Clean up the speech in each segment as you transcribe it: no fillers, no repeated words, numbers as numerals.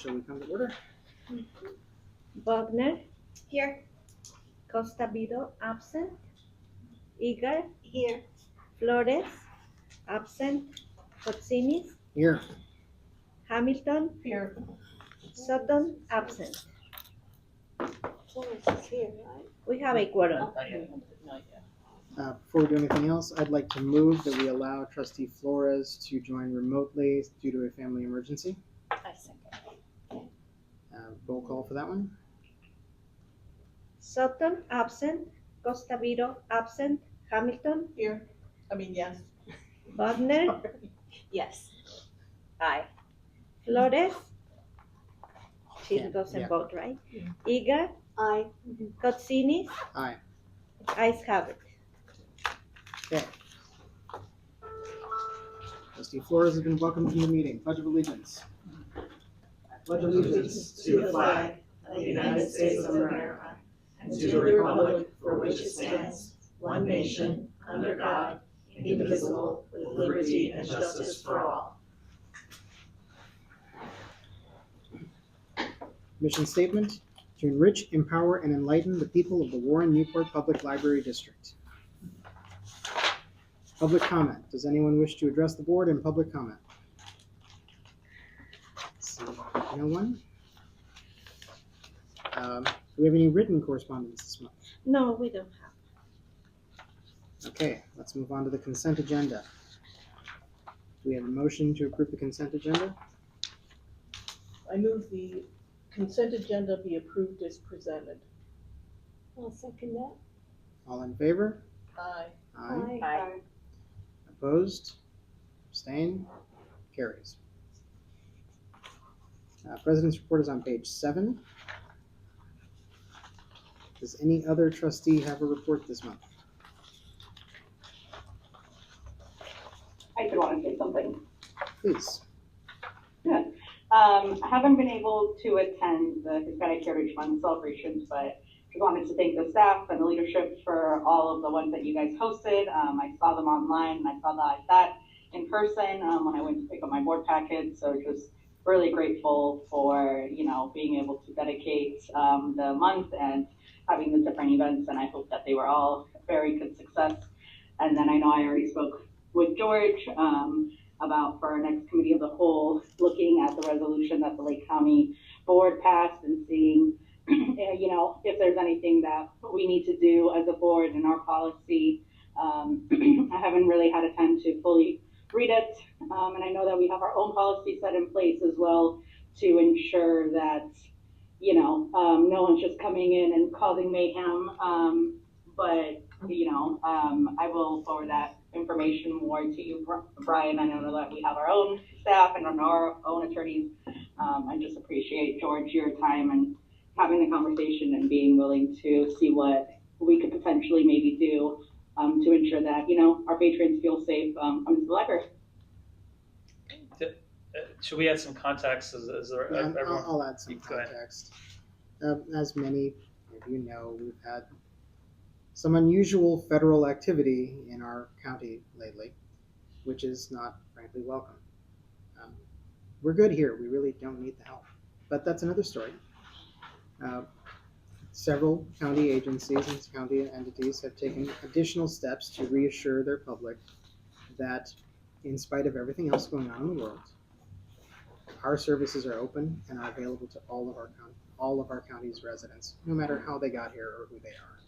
Shall we come to order? Wagner, Here. Costa Vido, absent. Eager, Here. Flores, absent. Kotsinis, Here. Hamilton, Here. Sutton, absent. Flores is here, right? We have a quorum. Before we do anything else, I'd like to move that we allow Trustee Flores to join remotely due to a family emergency. I second. Roll call for that one. Sutton, absent. Costa Vido, absent. Hamilton, Here. Yes. Wagner, Yes. Aye. Flores. She Yeah, doesn't yeah. vote, right? Yeah. Eager, Aye. Kotsinis, Aye. ayes have it. Okay. Trustee Flores has been welcomed to the meeting. Pledge of Allegiance. I pledge allegiance to the flag of the United States of America and to the republic for which it stands, one nation, under God, indivisible, with liberty and justice for all. Mission statement: to enrich, empower, and enlighten the people of the Warren Newport Public Library District. Public comment. Does anyone wish to address the board in public comment? See, no one? Do we have any written correspondence this month? No, we don't have. Okay, let's move on to the consent agenda. Do we have a motion to approve the consent agenda? I move the consent agenda be approved as presented. I'll second that. All in favor? Aye. Aye. Opposed? Abstained? Carries. President's report is on page 7. Does any other trustee have a report this month? I did want to say something. Please. I haven't been able to attend the Hispanic Heritage Month celebrations, but just wanted to thank the staff and the leadership for all of the ones that you guys hosted. I saw them online and I saw that I sat in person when I went to pick up my board packet. So just really grateful for, being able to dedicate the month and having the different events. And I hope that they were all a very good success. And then I know I already spoke with George about for our next committee of the whole, looking at the resolution that the Lake County Board passed and seeing, if there's anything that we need to do as a board in our policy. I haven't really had a time to fully read it. And I know that we have our own policy set in place as well to ensure that, no one's just coming in and causing mayhem. I will forward that information more to you, Brian. I know that we have our own staff and our own attorneys. I just appreciate, George, your time and having the conversation and being willing to see what we could potentially maybe do to ensure that, our patrons feel safe coming to the library. Should we add some context? Is there, Yeah, everyone? I'll add some Go ahead. context. As many of you know, we've had some unusual federal activity in our county lately, which is not frankly welcome. We're good here. We really don't need the help. But that's another story. Several county agencies and county entities have taken additional steps to reassure their public that in spite of everything else going on in the world, our services are open and are available to all of our county's residents, no matter how they got here or who they are.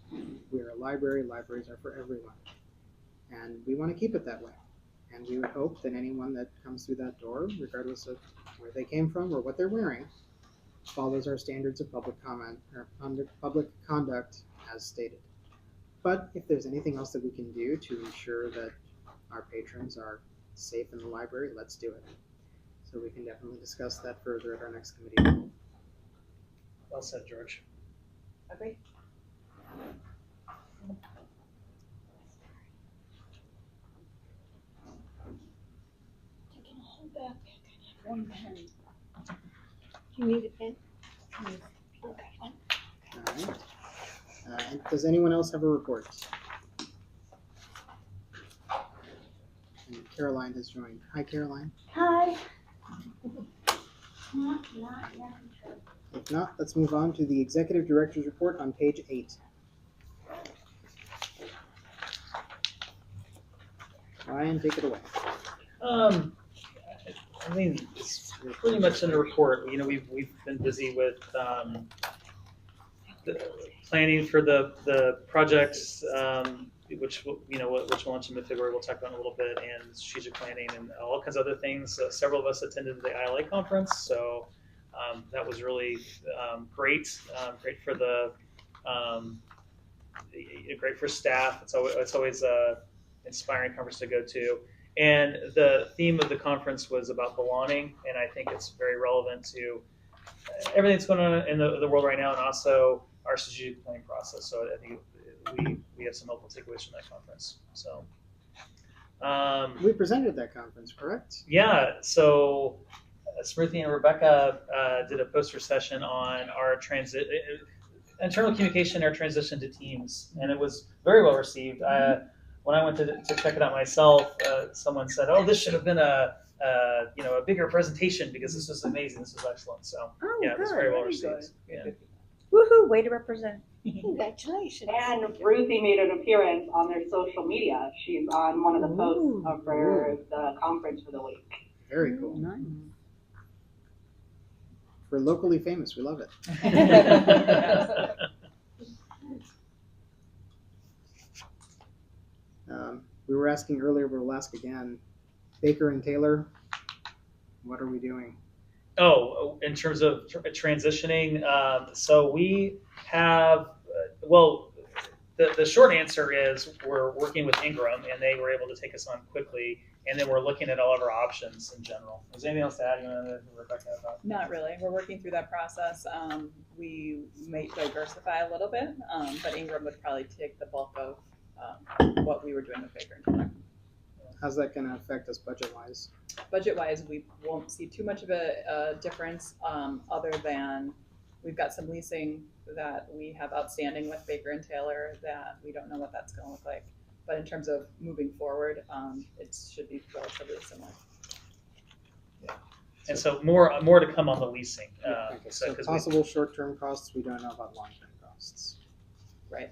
We are a library. Libraries are for everyone. And we want to keep it that way. And we would hope that anyone that comes through that door, regardless of where they came from or what they're wearing, follows our standards of public comment or public conduct as stated. But if there's anything else that we can do to ensure that our patrons are safe in the library, let's do it. So we can definitely discuss that further at our next committee. Well said, George. Okay. Taking a whole backpack, I have one pen. You need a pen? Okay. All right. And does anyone else have a report? And Caroline has joined. Hi, Caroline. Hi. Not yet. If not, let's move on to the Executive Director's Report on page 8. Ryan, take it away. I mean, it's pretty much in the report. You know, we've been busy with the planning for the projects, which which will launch in mid-February. We'll talk about in a little bit, and strategic planning and all kinds of other things. Several of us attended the ILA conference, so that was really great. Great for great for staff. It's always a inspiring conference to go to. And the theme of the conference was about belonging, and I think it's very relevant to everything that's going on in the world right now, and also our strategic planning process. So I think we have some helpful takeaways from that conference. So We presented at that conference, correct? yeah, so Smriti and Rebecca did a poster session on our internal communication, our transition to Teams, and it was very well received. When I went to check it out myself, someone said, "Oh, this should have been a bigger presentation because this was amazing. This was excellent." So yeah, it was very well received. Yeah. Woohoo, way to represent. Congratulations. And Ruthie made an appearance on their social media. She's on one of the posts for the conference for the week. Very cool. Nice. We're locally famous. We love it. We were asking earlier, but we'll ask again. Baker and Taylor, what are we doing? Oh, in terms of transitioning, so we have, the short answer is we're working with Ingram, and they were able to take us on quickly, and then we're looking at all of our options in general. Is there anything else to add, Rebecca? About? Not really. We're working through that process. We may diversify a little bit, but Ingram would probably take the bulk of what we were doing with Baker and Taylor. How's that going to affect us budget-wise? Budget-wise, we won't see too much of a difference, other than we've got some leasing that we have outstanding with Baker and Taylor that we don't know what that's going to look like. But in terms of moving forward, it should be relatively similar. Yeah. And so more to come on the leasing. Okay, so possible short-term costs, we don't know about long-term costs. Right.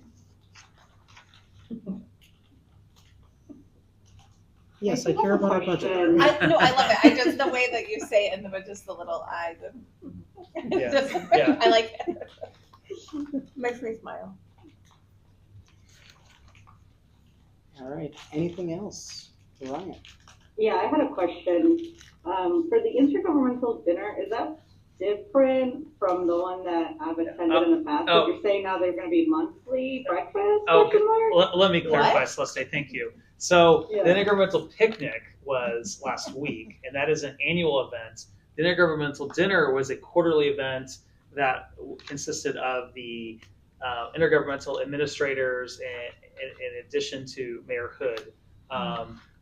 Yes, I care about our budget. I love it. I just, the way that you say it and just the little eyes. Yeah. Just, Yeah. I like it. Makes me smile. All right. Anything else for Ryan? Yeah, I had a question. For the intergovernmental dinner, is that different from the one that I've attended in the past? Oh. You're saying now they're going to be monthly breakfast? Okay. Let me clarify, Celeste. Thank you. So Yeah. the Intergovernmental Picnic was last week, and that is an annual event. The Intergovernmental Dinner was a quarterly event that consisted of the intergovernmental administrators, in addition to Mayor Hood.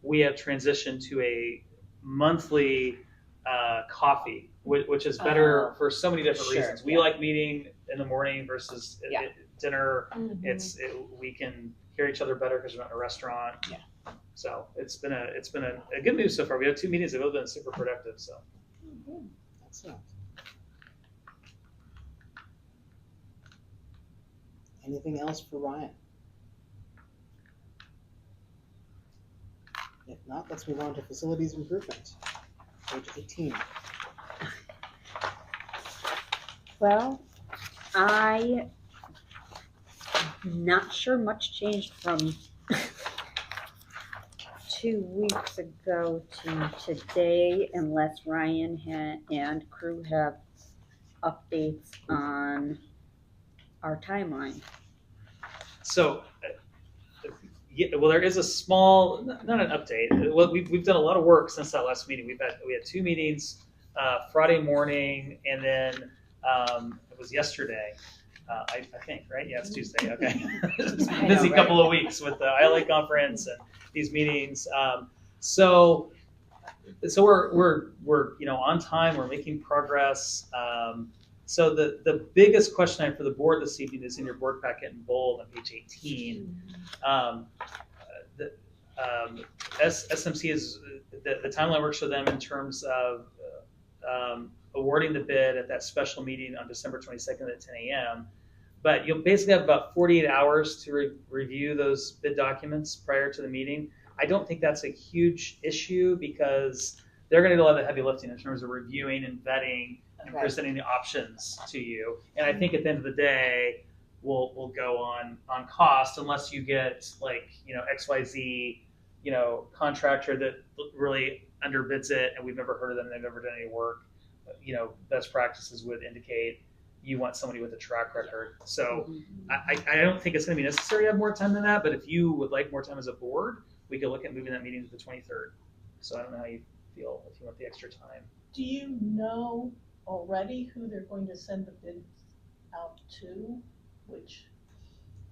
We have transitioned to a monthly coffee, which is better for so many different reasons. We like meeting in the morning versus dinner. We can hear each other better because we're not in a restaurant. Yeah. So it's been a good move so far. We had 2 meetings that have been super productive. So Excellent. Anything else for Ryan? If not, let's move on to facilities improvement. Page 18. Well, I'm not sure much changed from 2 weeks ago to today, unless Ryan and crew have updates on our timeline. So, well, there is a small, not an update. Well, we've done a lot of work since that last meeting. We had 2 meetings, Friday morning, and then it was yesterday. I think, right? Yeah, it's Tuesday. Okay, it's been a busy couple of weeks with the ILA conference and these meetings. So we're on time. We're making progress. So the biggest question I have for the board this evening is in your board packet in bold on page 18. SMC is the timeline works for them in terms of awarding the bid at that special meeting on December 22nd at 10 a.m. But you'll basically have about 48 hours to review those bid documents prior to the meeting. I don't think that's a huge issue because they're going to do a lot of the heavy lifting in terms of reviewing and vetting and Right. presenting the options to you. And I think at the end of the day, we'll go on cost unless you get like, XYZ, contractor that really underbids it and we've never heard of them, they've never done any work. Best practices would indicate you want somebody with a track record. So I don't think it's going to be necessary to have more time than that, but if you would like more time as a board, we could look at moving that meeting to the 23rd. So I don't know how you feel if you want the extra time. Do you know already who they're going to send the bids out to? Which,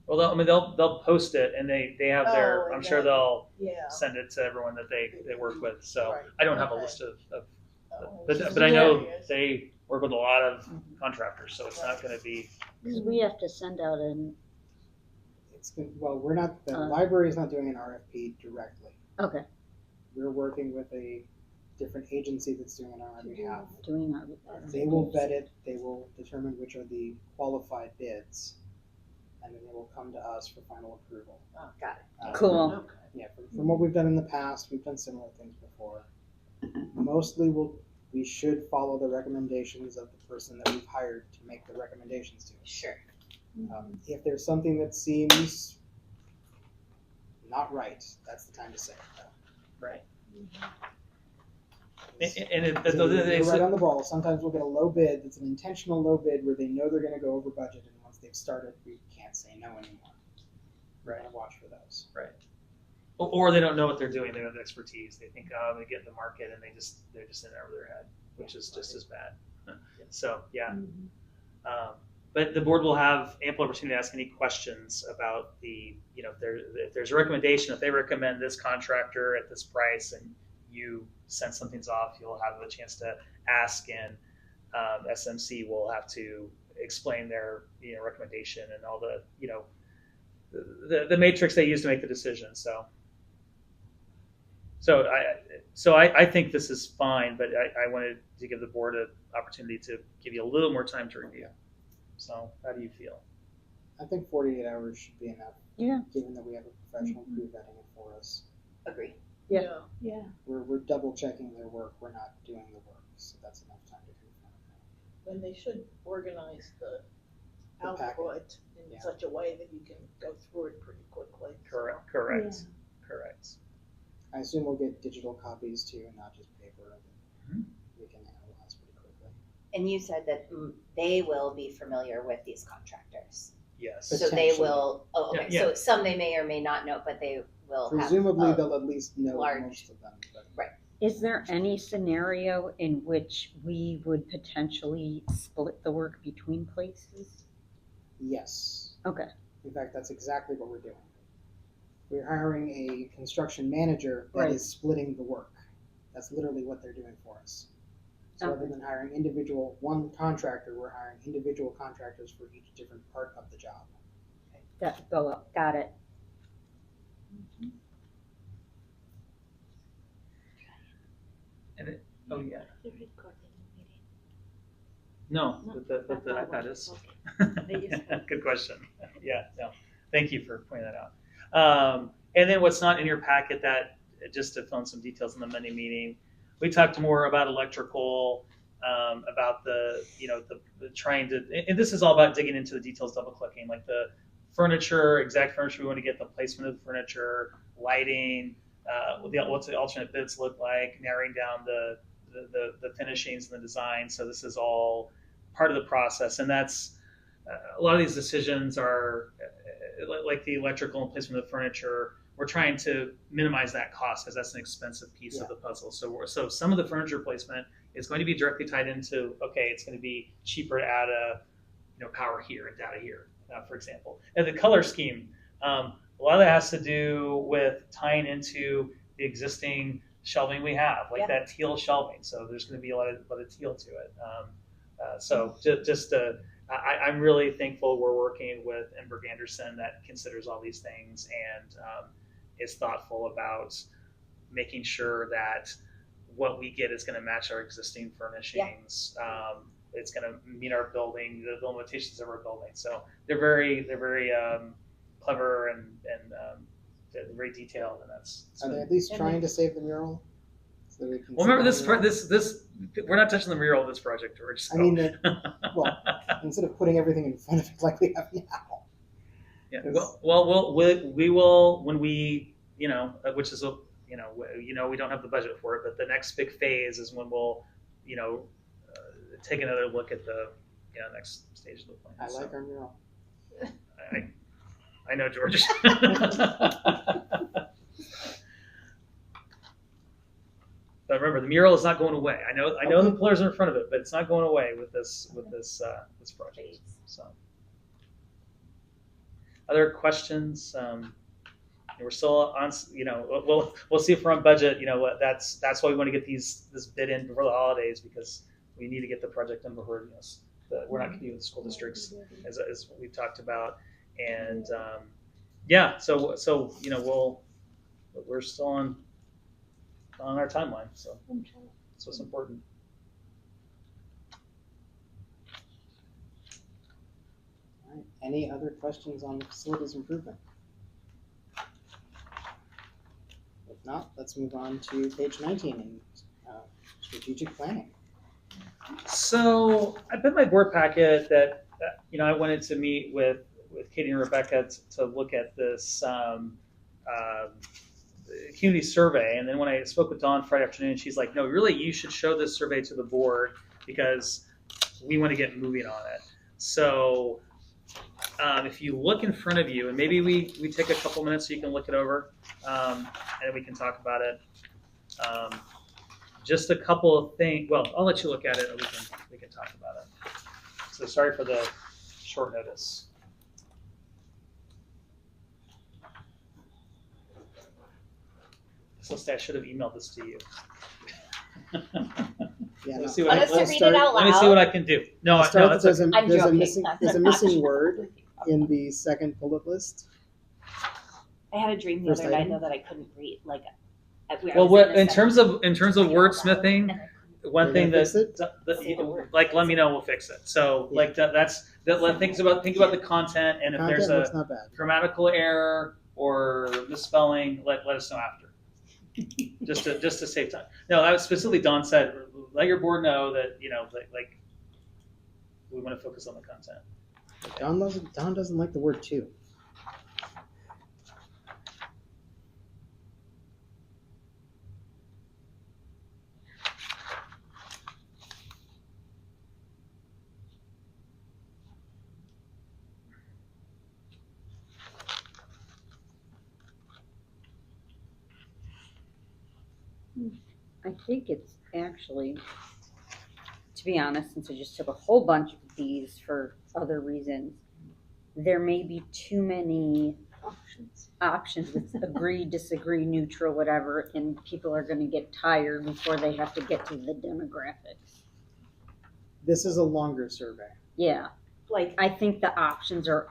Well, they'll post it and they have their, Oh, I'm and sure then- they'll yeah. send it to everyone that they work with. So Right. I don't have a Okay. list of Oh, but just I know curious. they work with a lot of contractors, so it's not Right. going to be. Because we have to send out an, We're not, the Uh. library is not doing an RFP directly. okay, We're working with a different agency that's doing it on our behalf. doing our. They will vet it, they will determine which are the qualified bids, and then they will come to us for final approval. Oh, got it. Uh, Cool. Okay. Yeah, from what we've done in the past, we've done similar things before. Mostly we should follow the recommendations of the person that we've hired to make the recommendations to. Sure. If there's something that seems not right, that's the time to say it. Right. So you're right on the ball. Sometimes we'll get a low bid that's an intentional low bid where they know they're going to go over budget, and once they've started, we can't say no anymore. We're Right. going to watch for those. Or they don't know what they're doing. They don't have the expertise. They think, oh, they get in the market and they're just in over their head, which is just as bad. So yeah. But the board will have ample opportunity to ask any questions about the, if there's a recommendation, if they recommend this contractor at this price and you send something's off, you'll have a chance to ask, and SMC will have to explain their recommendation and all the the matrix they use to make the decision. So I think this is fine, but I wanted to give the board an opportunity to give you a little more time to review. So how do you feel? I think 48 hours should be enough. Yeah. Given that we have a professional crew vetting it for us. Agree. Yeah. Yeah. We're double checking their work. We're not doing the work, so that's enough time to confirm. And they should organize the The packet. output in Yeah. such a way that you can go through it pretty quickly. Correct. I assume we'll get digital copies too, and not just paper. That Mhm. we can analyze pretty quickly. And you said that they will be familiar with these contractors. Yes. So they Potentially. will, okay, Yeah. so some they may or may not know, but they will have. Presumably, a- they'll at least know large- most of them. But Is there any scenario in which we would potentially split the work between places? yes, Okay, in fact, that's exactly what we're doing. We're hiring a construction manager that Right. is splitting the work. That's literally what they're doing for us. So rather Okay. than hiring one contractor, we're hiring individual contractors for each different part of the job. got it. Oh yeah. They're recording the meeting. No, No, but the I thought iPad it is. was They just- Good question. Yeah, no, thank you for pointing that out. And then what's not in your packet that, just to fill in some details in the Monday meeting, we talked more about electrical, about the trying to, and this is all about digging into the details, double clicking, like the furniture, exact furniture we want to get, the placement of the furniture, lighting, what's the alternate bids look like, narrowing down the finishings and the design. So this is all part of the process, and that's a lot of these decisions are like the electrical and placement of the furniture. We're trying to minimize that cost because that's an expensive piece of the puzzle. So some of the furniture placement is going to be directly tied into, okay, it's going to be cheaper to add power here and data here, for example. And the color scheme, a lot of that has to do with tying into the existing shelving we have, like that teal shelving. So there's going to be a lot of teal to it. I'm really thankful we're working with Enberg Anderson that considers all these things and is thoughtful about making sure that what we get is going to match our existing furnishings. It's going to meet our building, the limitations of our building. So they're very clever and they're very detailed, and that's. Are they at least trying to save the mural? So that we can Well, see remember the mural? this we're not touching the mural of this project, George. So. I mean, well, instead of putting everything in front of it like we have now. Yeah. 'Cause- Well, we will when we which is we don't have the budget for it, but the next big phase is when we'll take another look at the next stage of the plan. I like our mural. I know, George. But remember, the mural is not going away. I know the pillars are in front of it, but it's not going away with this project. So, other questions? We're still on. We'll see if we're on budget. That's why we want to get this bid in before the holidays, because we need to get the project done before we're not competing with the school districts as what we've talked about. And we're still on our timeline. So that's what's important. All right. Any other questions on the facilities improvement? If not, let's move on to page 19 and strategic planning. So I put in my board packet that I wanted to meet with Katie and Rebecca to look at this community survey. And then when I spoke with Dawn Friday afternoon, she's like, no, really, you should show this survey to the board because we want to get moving on it. So if you look in front of you, and maybe we take a couple minutes so you can look it over, and we can talk about it. Just a couple of things. Well, I'll let you look at it, and we can talk about it. So sorry for the short notice. So I should have emailed this to you. Yeah, Let me no. see what Want us to Let's read start- it out Let me see loud? what I can do. No, I'll start no, with it's there's okay. a, I'm there's a joking. missing there's a missing word in the second bullet list. I had a dream the First other night item? though that I couldn't read. Like, Well, in terms of wordsmithing, one We're thing gonna that, fix it? let me know, we'll fix it. So Yeah. think about the content, and if Content there's looks a not bad. grammatical error or misspelling, let us know after. just to save time. No, I was specifically, Dawn said, let your board know that like we want to focus on the content. Don doesn't like the word "to." I think it's actually, to be honest, since I just took a whole bunch of these for other reasons, there may be too many options with agree, disagree, neutral, whatever, and people are going to get tired before they have to get to the demographics. This is a longer survey. Yeah, like I think the options are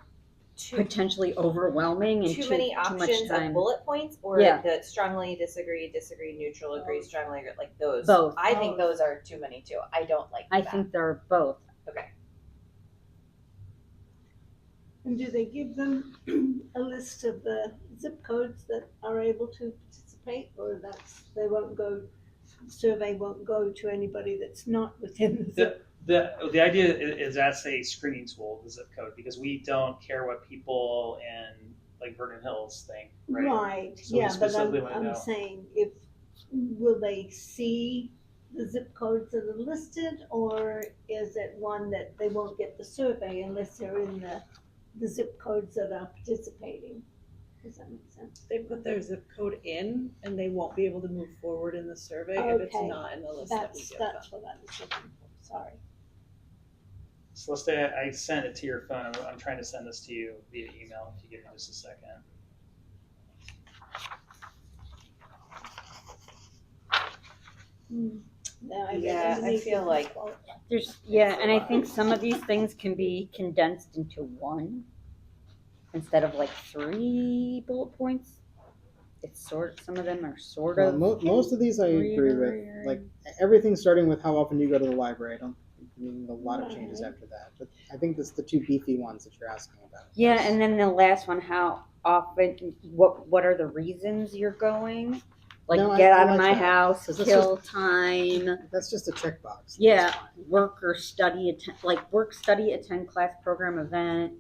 potentially overwhelming and too many much options time. of bullet points, or Yeah. the strongly disagree, neutral, agree, strongly agree, like those. Both. I think those are too many too. I don't like I that. think they're both. Okay. And do they give them a list of the zip codes that are able to participate, or the survey won't go to anybody that's not within the zip? The idea is that's a screening tool, the zip code, because we don't care what people in like Vernon Hills think, right? Right, So we yeah, but specifically wanna I'm know. saying, will they see the zip codes that are listed, or is it one that they won't get the survey unless they're in the zip codes that are participating? Does that make sense? They put their zip code in and they won't be able to move forward in the survey if it's Okay. not in the list that we give them. That's what I was looking for, sorry. So let's say I sent it to your phone. I'm trying to send this to you via email. If you give me just a second. Now Yeah, I feel like- And I think some of these things can be condensed into one instead of like 3 bullet points. some of them are sort Well, of. most of these I agree with. reiterating. Like everything starting with how often do you go to the library. I don't think we need a lot of changes after that. But I think that's the two beefy ones that you're asking about. Yeah, and then the last one, how often, what are the reasons you're going? Like, No, get I out of like my that, house, 'cause that's kill time. That's just a checkbox. Yeah, That's fine. work or study, work, study, attend class, program, event.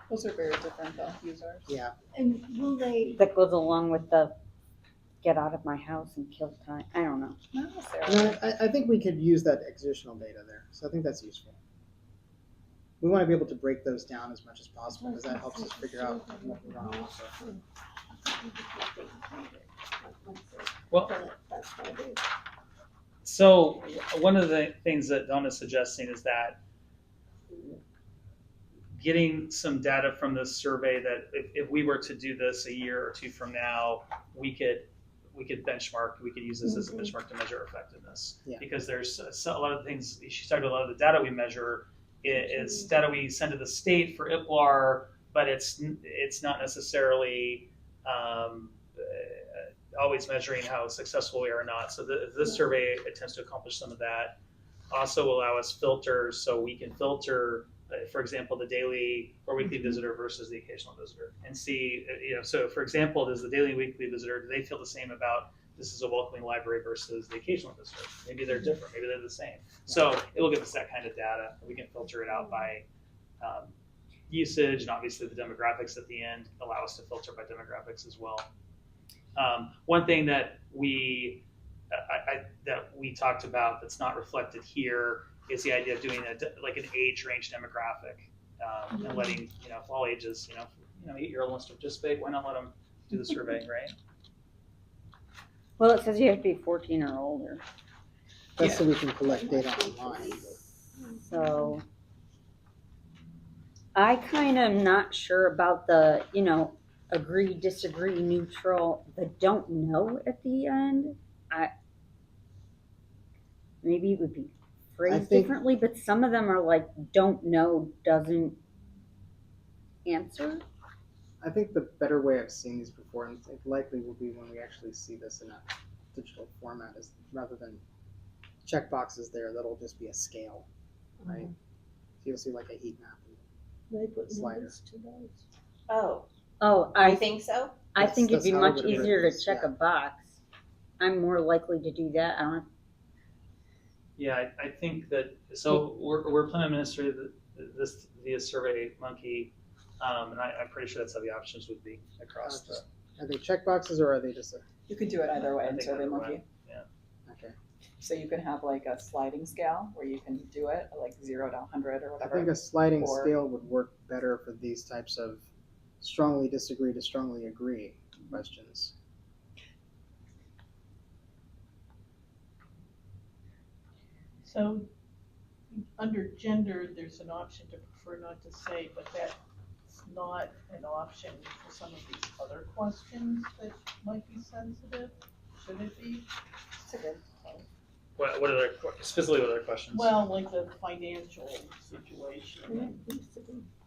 Those are very different though, users. Yeah. And will they, That goes along with the get out of my house and kill time. I don't know. Not necessarily. No, I think we could use that additional data there. So I think that's useful. We want to be able to break those down as much as possible because that helps us figure out what we want to offer. Well, so one of the things that Donna's suggesting is that getting some data from this survey that if we were to do this a year or two from now, we could benchmark, we could use this as a benchmark to measure effectiveness. Yeah. Because there's a lot of things, she talked about a lot of the data we measure is data we send to the state for IPLAR, but it's not necessarily always measuring how successful we are or not. So this survey attempts to accomplish some of that. Also allow us filters, so we can filter, for example, the daily or weekly visitor versus the occasional visitor, and see, so for example, does the daily and weekly visitor, do they feel the same about this is a welcoming library versus the occasional visitor? Maybe they're different, maybe they're the same. So it will give us that kind of data. We can filter it out by usage, and obviously the demographics at the end allow us to filter by demographics as well. One thing that we talked about that's not reflected here is the idea of doing like an age range demographic, and letting all ages, 8-year-old wants to participate, why not let them do the survey, right? Well, it says you have to be 14 or older. That's so we can collect data online. So I kind of not sure about the, agree, disagree, neutral, the don't know at the end. Maybe it would be phrased think- differently, but some of them are like, don't know, doesn't answer. I think the better way of seeing these before, and it likely will be when we actually see this in a digital format, is rather than checkboxes there, that'll just be a scale, right? So you'll see like a heat map. they put Slider. numbers to those? Oh, Oh, I think so. I think it'd That's be how much it would easier to is, check yeah. a box. I'm more likely to do that. I don't. Yeah, I think that, so we're planning to administer this via Survey Monkey, and I'm pretty sure that's how the options would be across the. Are they checkboxes or are they just You could do it either way I in think either way. SurveyMonkey. okay? So you can have like a sliding scale where you can do it like 0 to 100 or I whatever. think a sliding Or- scale would work better for these types of strongly disagree to strongly agree questions. So, under gender, there's an option to prefer not to say, but that's not an option for some of these other questions that might be sensitive, should it be? It's a good point. What other, specifically what other questions? Well, like the financial situation.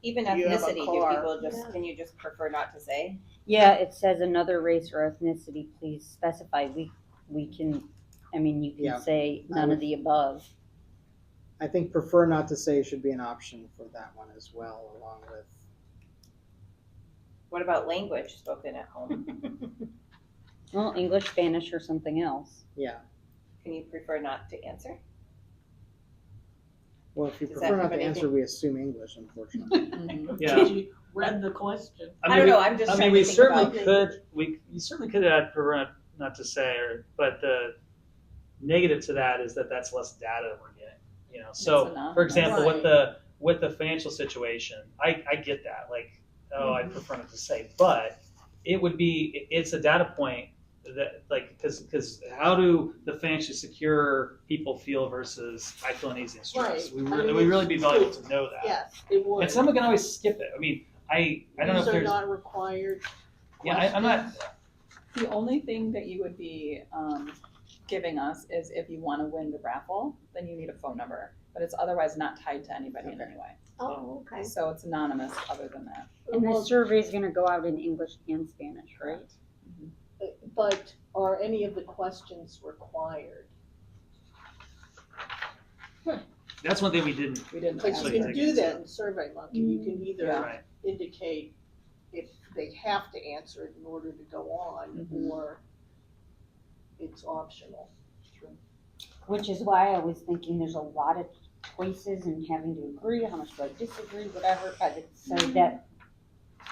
Even You have a ethnicity, do car. people just, can you just prefer not to say? Yeah, it says another race or ethnicity. Please specify. We can. I mean, you can Yeah, say none of the above. I think prefer not to say should be an option for that one as well, along with What about language spoken at home? Well, English, Spanish, or something else. yeah. Can you prefer not to answer? Well, if you Does that prefer not have to anything- answer, we assume English, unfortunately. Mhm. Yeah. Because you read the question. I don't know, I'm just trying to we think certainly about- could, you certainly could add prefer not to say, but the negative to that is that that's less data we're getting, So, enough. for example, Right. with the financial situation, I get that, like, I prefer not to say, but it's a data point that, like, because how do the financially secure people feel versus I feel uneasy and stressed? Right. It would really be valuable to know that. Yes, it would. And someone can always skip it. I mean, I don't know if These are there's, not required. yeah, I'm not, The only thing that you would be giving us is if you want to win the raffle, then you need a phone number. But it's otherwise not tied to anybody in any way. Oh, okay. So it's anonymous other than that. And Well, the survey is going to go out in English and Spanish, right? But are any of the questions required? That's one thing we didn't. We didn't Because ask you them. can do that in SurveyMonkey, you can either Right. indicate if they have to answer it in order to go on, Mhm. or it's optional. Which is why I was thinking there's a lot of choices and having to agree, how much do I disagree, whatever, so that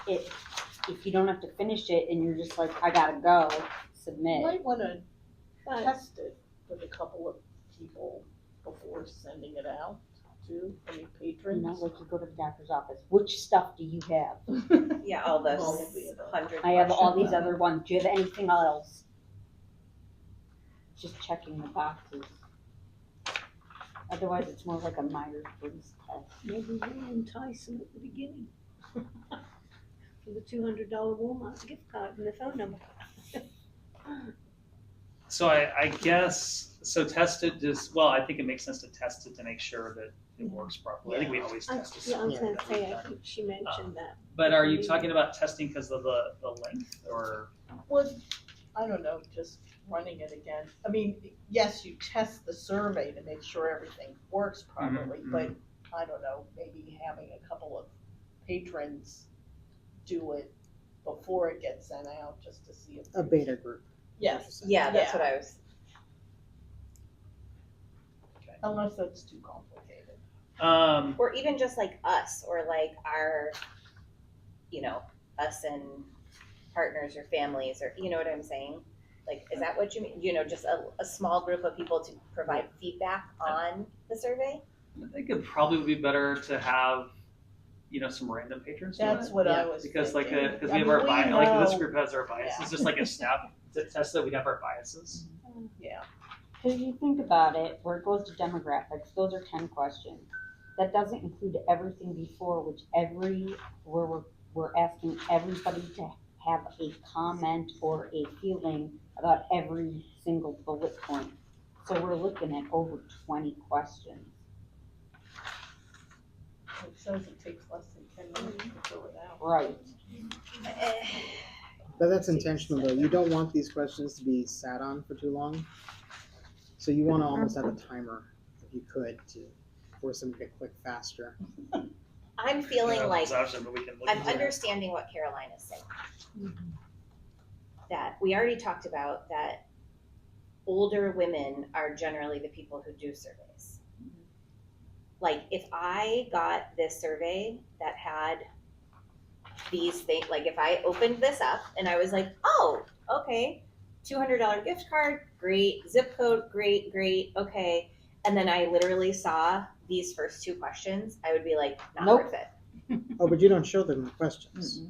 if you don't have to finish it and you're just like, I gotta go, You submit. might wanna But test it with a couple of people before sending it out to any You patrons. know, like you go to the doctor's office, which stuff do you have? Yeah, all those All of the above. 100 I have all these questions. other ones, do you have anything else? Just checking the boxes. Otherwise, it's more like a Myers-Briggs test. maybe we'll entice them at the beginning. For the $200 Walmart gift card and the phone number. So I guess, so test it just, well, I think it makes sense to test it to make sure that it works properly. I think we always test it. Yeah, I was gonna that say, we've I done. think she mentioned that. But are you talking about testing because of the length or? Well, I don't know, just running it again. I mean, yes, you test the survey to make sure everything works properly, Mhm, but I don't know, maybe having a couple of patrons do it before it gets sent out, just to see if. A beta group. Yes, Yeah, that's what I was. unless that's too complicated. Or even just like us, or like our, us and partners or families, or you know what I'm saying? Like, is that what you mean? Just a small group of people to provide feedback on the survey? I think it probably would be better to have, some random patrons do That's it. what I Yeah. was Because thinking. because I we have mean, our bias, like this know- group has our biases, Yeah. just like if staff tested, we'd have our biases. Yeah, Because if you think about it, where it goes to demographics, those are 10 questions. That doesn't include everything before, where we're asking everybody to have a comment or a feeling about every single bullet point. So we're looking at over 20 questions. it says it takes less than 10 minutes to fill it out. Right. But that's intentional though. You don't want these questions to be sat on for too long. So you want to almost have a timer, if you could, to force them to click faster. I'm We feeling don't have like this option, but we can look I'm into it. understanding what Caroline is saying. That we already talked about that older women are generally the people who do surveys. Like if I got this survey that had these things, like if I opened this up and I was like, oh, okay, $200 gift card, great, zip code, great, okay. And then I literally saw these first two questions, I would be like, not Nope. worth it. Oh, but you don't show them the questions.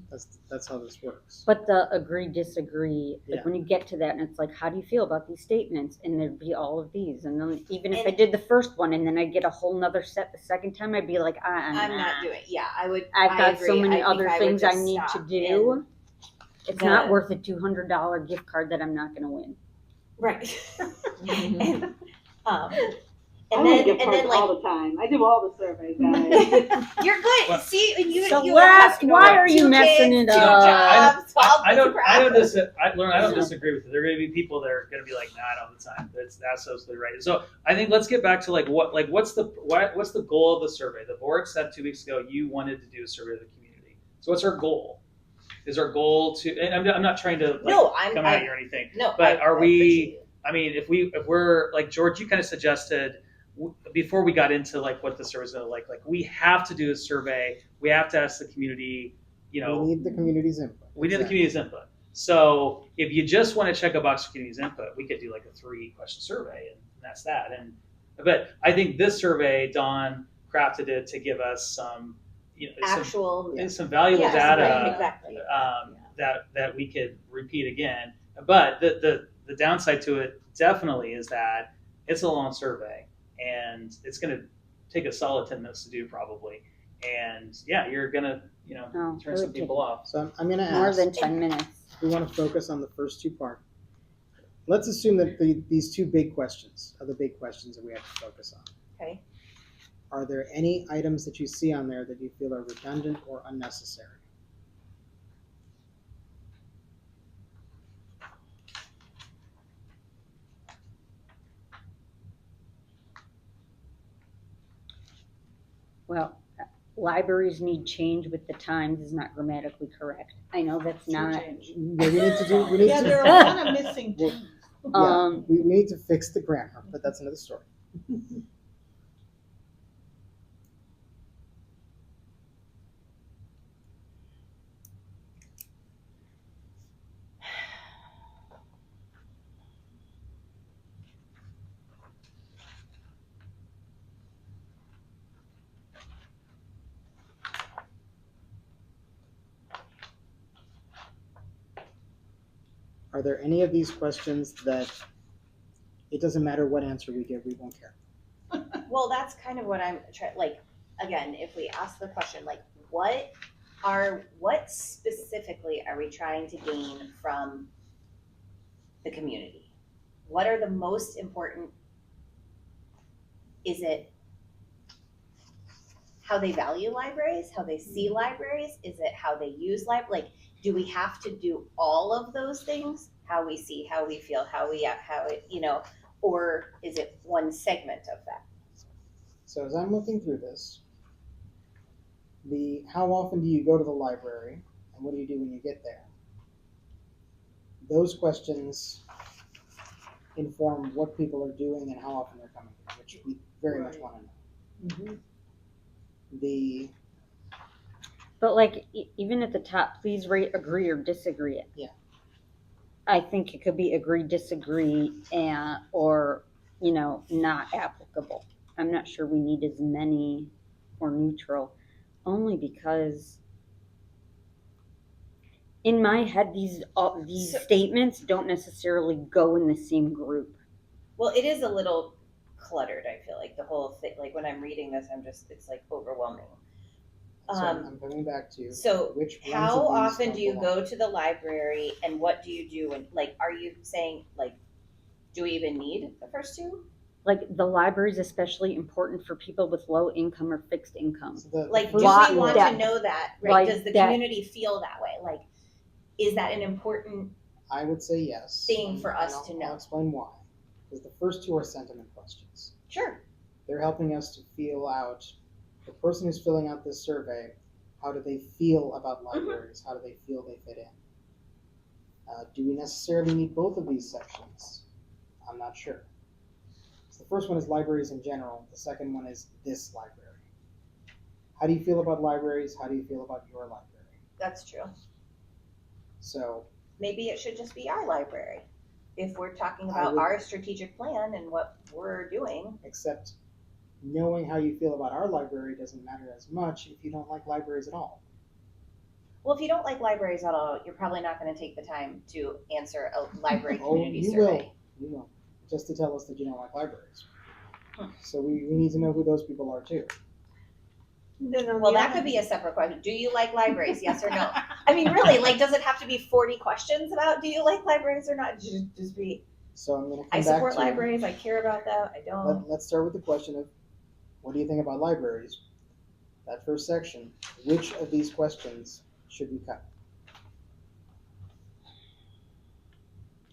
That's how this works. But the agree, disagree, like Yeah. when you get to that and it's like, how do you feel about these statements? And there'd be all of these. And then even if I And- did the first one and then I get a whole nother set the second time, I'd be like, I'm not doing it. Yeah, I would. I've I got so agree. many I think other I would things I just need to stop do. It's the- not worth a $200 gift card that I'm not gonna win. Right. and I and want then gift and cards then like all the time. I do all the surveys, guys. you're good. Well- See, and you So you Wes, have why are you 2 messing kids, it 2 up? jobs, 12 I don't crowds. I don't disagree with you. There are going to be people that are going to be like, nah, all the time. That's absolutely right. So I think let's get back to what's the goal of the survey? The board said 2 weeks ago you wanted to do a survey of the community. So what's our goal? Is our goal to? And I'm not trying to No, come at you or anything. No, But I are we- appreciate it. I mean, if we're like George, you kind of suggested before we got into like what the survey is going to like we have to do a survey. We have to ask the community. We need the community's input. We need the Exactly. community's input. So if you just want to check a box for community's input, we could do like a 3-question survey, and that's that. But I think this survey, Dawn crafted it to give us some, Actual. some valuable Yes, data right, exactly. that we could repeat again. But the downside to it definitely is that it's a long survey, and it's going to take a solid 10 minutes to do probably. And yeah, you're going to Oh, turn some people off. So I'm going to More ask. than 10 minutes. We want to focus on the first two parts. Let's assume that these two big questions are the big questions that we have to focus on. Okay. Are there any items that you see on there that you feel are redundant or unnecessary? Well, libraries need change with the times is not grammatically correct. I know that's True not. change. Yeah, we need Yeah, to, there are a lot of missing Well, T's. yeah, we need to fix the grammar, but that's another story. Are there any of these questions that it doesn't matter what answer we give, we won't care? Well, that's kind of what I'm trying, like, again, if we ask the question, like, what specifically are we trying to gain from the community? What are the most important? Is it how they value libraries, how they see libraries? Is it how they use like, do we have to do all of those things? How we see, how we feel, how it, or is it one segment of that? So as I'm looking through this, how often do you go to the library and what do you do when you get there? Those questions inform what people are doing and how often they're coming here, which we very much want to know. But like even at the top, please rate agree or disagree it. Yeah. I think it could be agree, disagree, or not applicable. I'm not sure we need as many or neutral, only because in my head these statements don't necessarily go in the same group. Well, it is a little cluttered, I feel like the whole thing, like when I'm reading this, it's like overwhelming. So I'm coming back to So which ones how of these often don't do you belong. go to the library and what do you do? And like, are you saying like, do we even need the first two? Like the library is especially important for people with low income or fixed income. So Like, do first we two want are- to know that? Right? Like Does the that- community feel that way? Like, is that an important I would say yes. thing for And us I'll- to know? I'll explain why. Because the first two are sentiment questions. Sure. They're helping us to feel out the person who's filling out this survey. How do they feel about libraries? How do they feel they fit in? Do we necessarily need both of these sections? I'm not sure. So the first one is libraries in general. The second one is this library. How do you feel about libraries? How do you feel about your library? That's true. So Maybe it should just be our library. If we're talking I about would- our strategic plan and what we're doing. except knowing how you feel about our library doesn't matter as much if you don't like libraries at all. Well, if you don't like libraries at all, you're probably not going to take the time to answer a library community you survey. will. You will. Just to tell us that you don't like libraries. Hmm. So we need to know who those people are too. Then on Well, the that other- could be a separate question. Do you like libraries? Yes or no? I mean, really, like, does it have to be 40 questions about do you like libraries or not? Just be, So I'm going to come I back support to libraries. I care about that. I don't. Let's start with the question of what do you think about libraries? That first section. Which of these questions should we cut?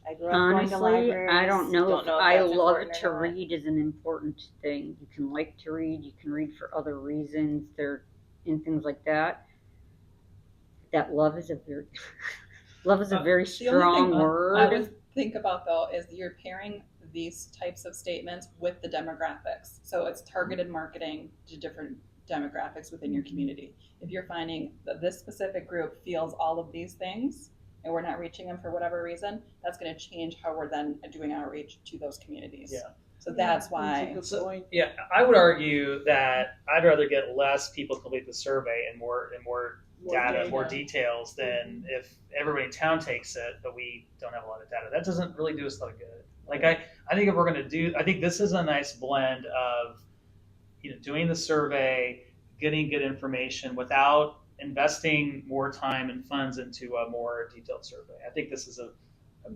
I grew up going to Honestly, libraries. I don't know if I that's love important to or not. read is an important thing. You can like to read, you can read for other reasons, and things like that. That love is a very very The only strong thing word. I would think about though is you're pairing these types of statements with the demographics. So it's targeted marketing to different demographics within your community. If you're finding that this specific group feels all of these things and we're not reaching them for whatever reason, that's going to change how we're then doing outreach to those communities. Yeah. So that's That's a why. good So, point. yeah, I would argue that I'd rather get less people complete the survey and more data, more details than if everybody in town takes it, but we don't have a lot of data. That doesn't really do us a lot of good. Like I think if we're going to do, I think this is a nice blend of, doing the survey, getting good information without investing more time and funds into a more detailed survey. I think this is a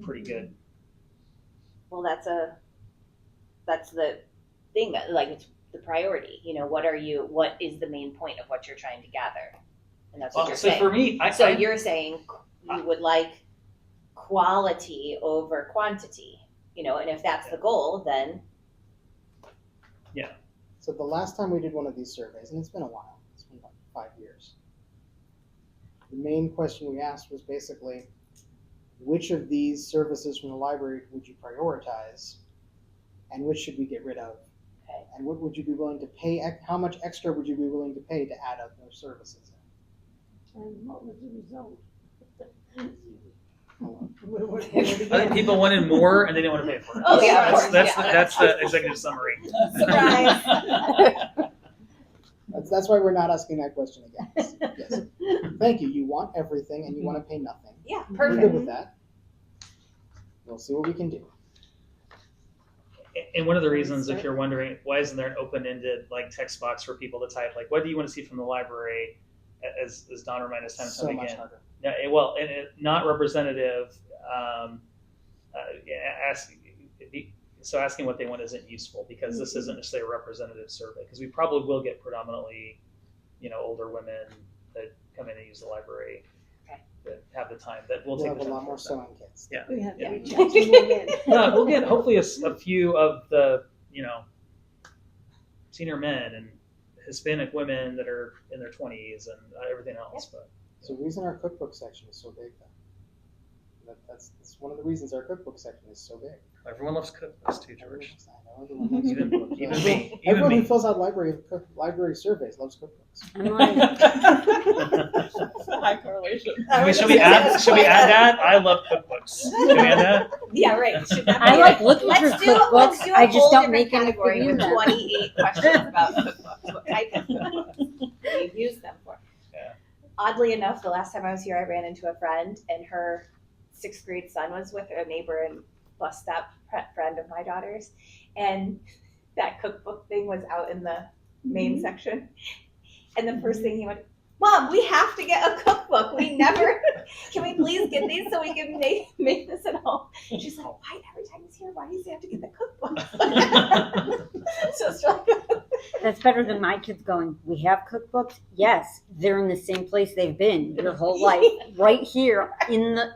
pretty good. Well, that's the thing that, like, it's the priority. What is the main point of what you're trying to gather? And that's what Well, you're so saying. for me, You're saying you would like quality over quantity, and if that's the goal, then So the last time we did one of these surveys, and it's been a while, it's been about 5 years. The main question we asked was basically, which of these services from the library would you prioritize, and which should we get rid of? Okay. And what would you be willing to pay? How much extra would you be willing to pay to add other services? And what was the result? I think people wanted more and they didn't want to pay for it. Oh, yeah, of that's course, that's the executive summary. Surprise. That's why we're not asking that question again. Yes. Thank you. You want everything and you want to pay nothing. Yeah, We're good perfect. with that. We'll see what we can do. And one of the reasons, if you're wondering, why isn't there an open-ended like text box for people to type, like, what do you want to see from the library? As Don reminded us time and So time much again. harder. Yeah, well, and not representative. Asking what they want isn't useful because this isn't necessarily a representative survey. Because we probably will get predominantly, older women that come in and use the library that have the time. That will We'll take have the a time lot for more that. sewing kits. Yeah. We have to Yeah. reach out to women. We'll get hopefully a few of the senior men and Hispanic women that are in their 20s and everything else. But So the reason our cookbook section is so big, though. That's one of the reasons our cookbook section is so big. everyone loves cookbooks too, George. I know everyone loves Even cookbooks. even me. Even Everyone who me. fills out library surveys loves cookbooks. I'm like, High correlation. Should we add that? I love cookbooks. Can we add that? Yeah, right. Should that be I it? like looking through Let's do a cookbooks. I just whole don't different make category anything with in them. 28 questions about cookbooks. What type of cookbooks do you use them for? Yeah. Oddly enough, the last time I was here, I ran into a friend, and her 6th grade son was with a neighbor and bus stop friend of my daughter's, and that cookbook thing was out in the main section. And the first thing he went, "Mom, we have to get a cookbook. We never. Can we please get these so we can make this at home?" She's like, "Why every time he's here? Why does he have to get the cookbook?" So it's like, That's better than my kids going, we have cookbooks? Yes, they're in the same place they've been their whole life, right here in the.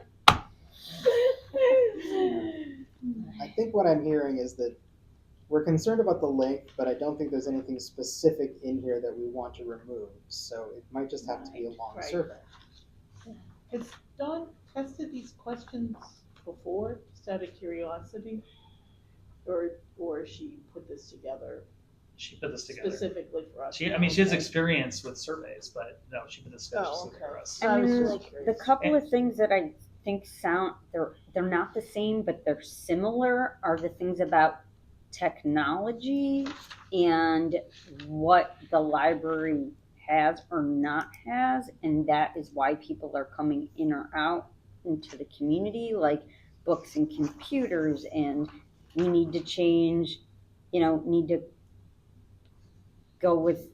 I think what I'm hearing is that we're concerned about the length, but I don't think there's anything specific in here that we want to remove. So it might just have to be a long Right. survey. Has Dawn tested these questions before, just out of curiosity? Or she put this together She put this together. specifically for us? She has experience with surveys, but no, she put this together Oh, specifically okay. for us. I was And just the curious. couple of things that I think they're not the same, but they're similar are the things about technology and what the library has or not has, and that is why people are coming in or out into the community, like books and computers, and we need to change, need to go with,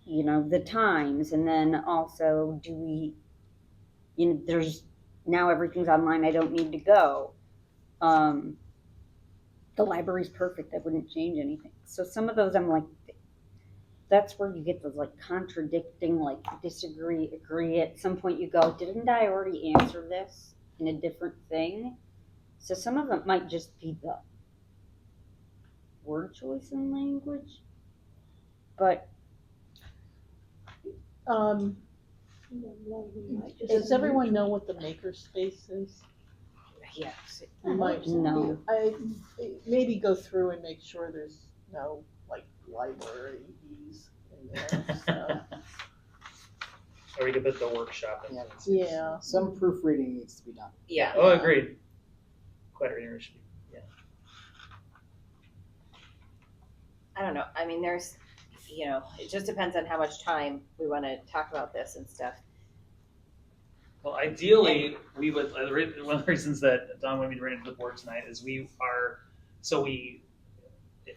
the times, and then also do we, there's now everything's online, I don't need to go. The library's perfect, I wouldn't change anything. So some of those I'm like, that's where you get those like contradicting, like disagree, agree. At some point you go, didn't I already answer this in a different thing? So some of it might just be the word choice and language, but Does everyone know what the makerspace is? yes. We might No. maybe go through and make sure there's no like libraries in there. So. Or we could put the workshop in. Yeah. Yeah. Some proofreading needs to be done. Yeah. Oh, agreed. Quite a should be. Yeah. I don't know. I mean, there's, it just depends on how much time we want to talk about this and stuff. Well, ideally, we would. One of the reasons that Don wanted me to bring it to the board tonight is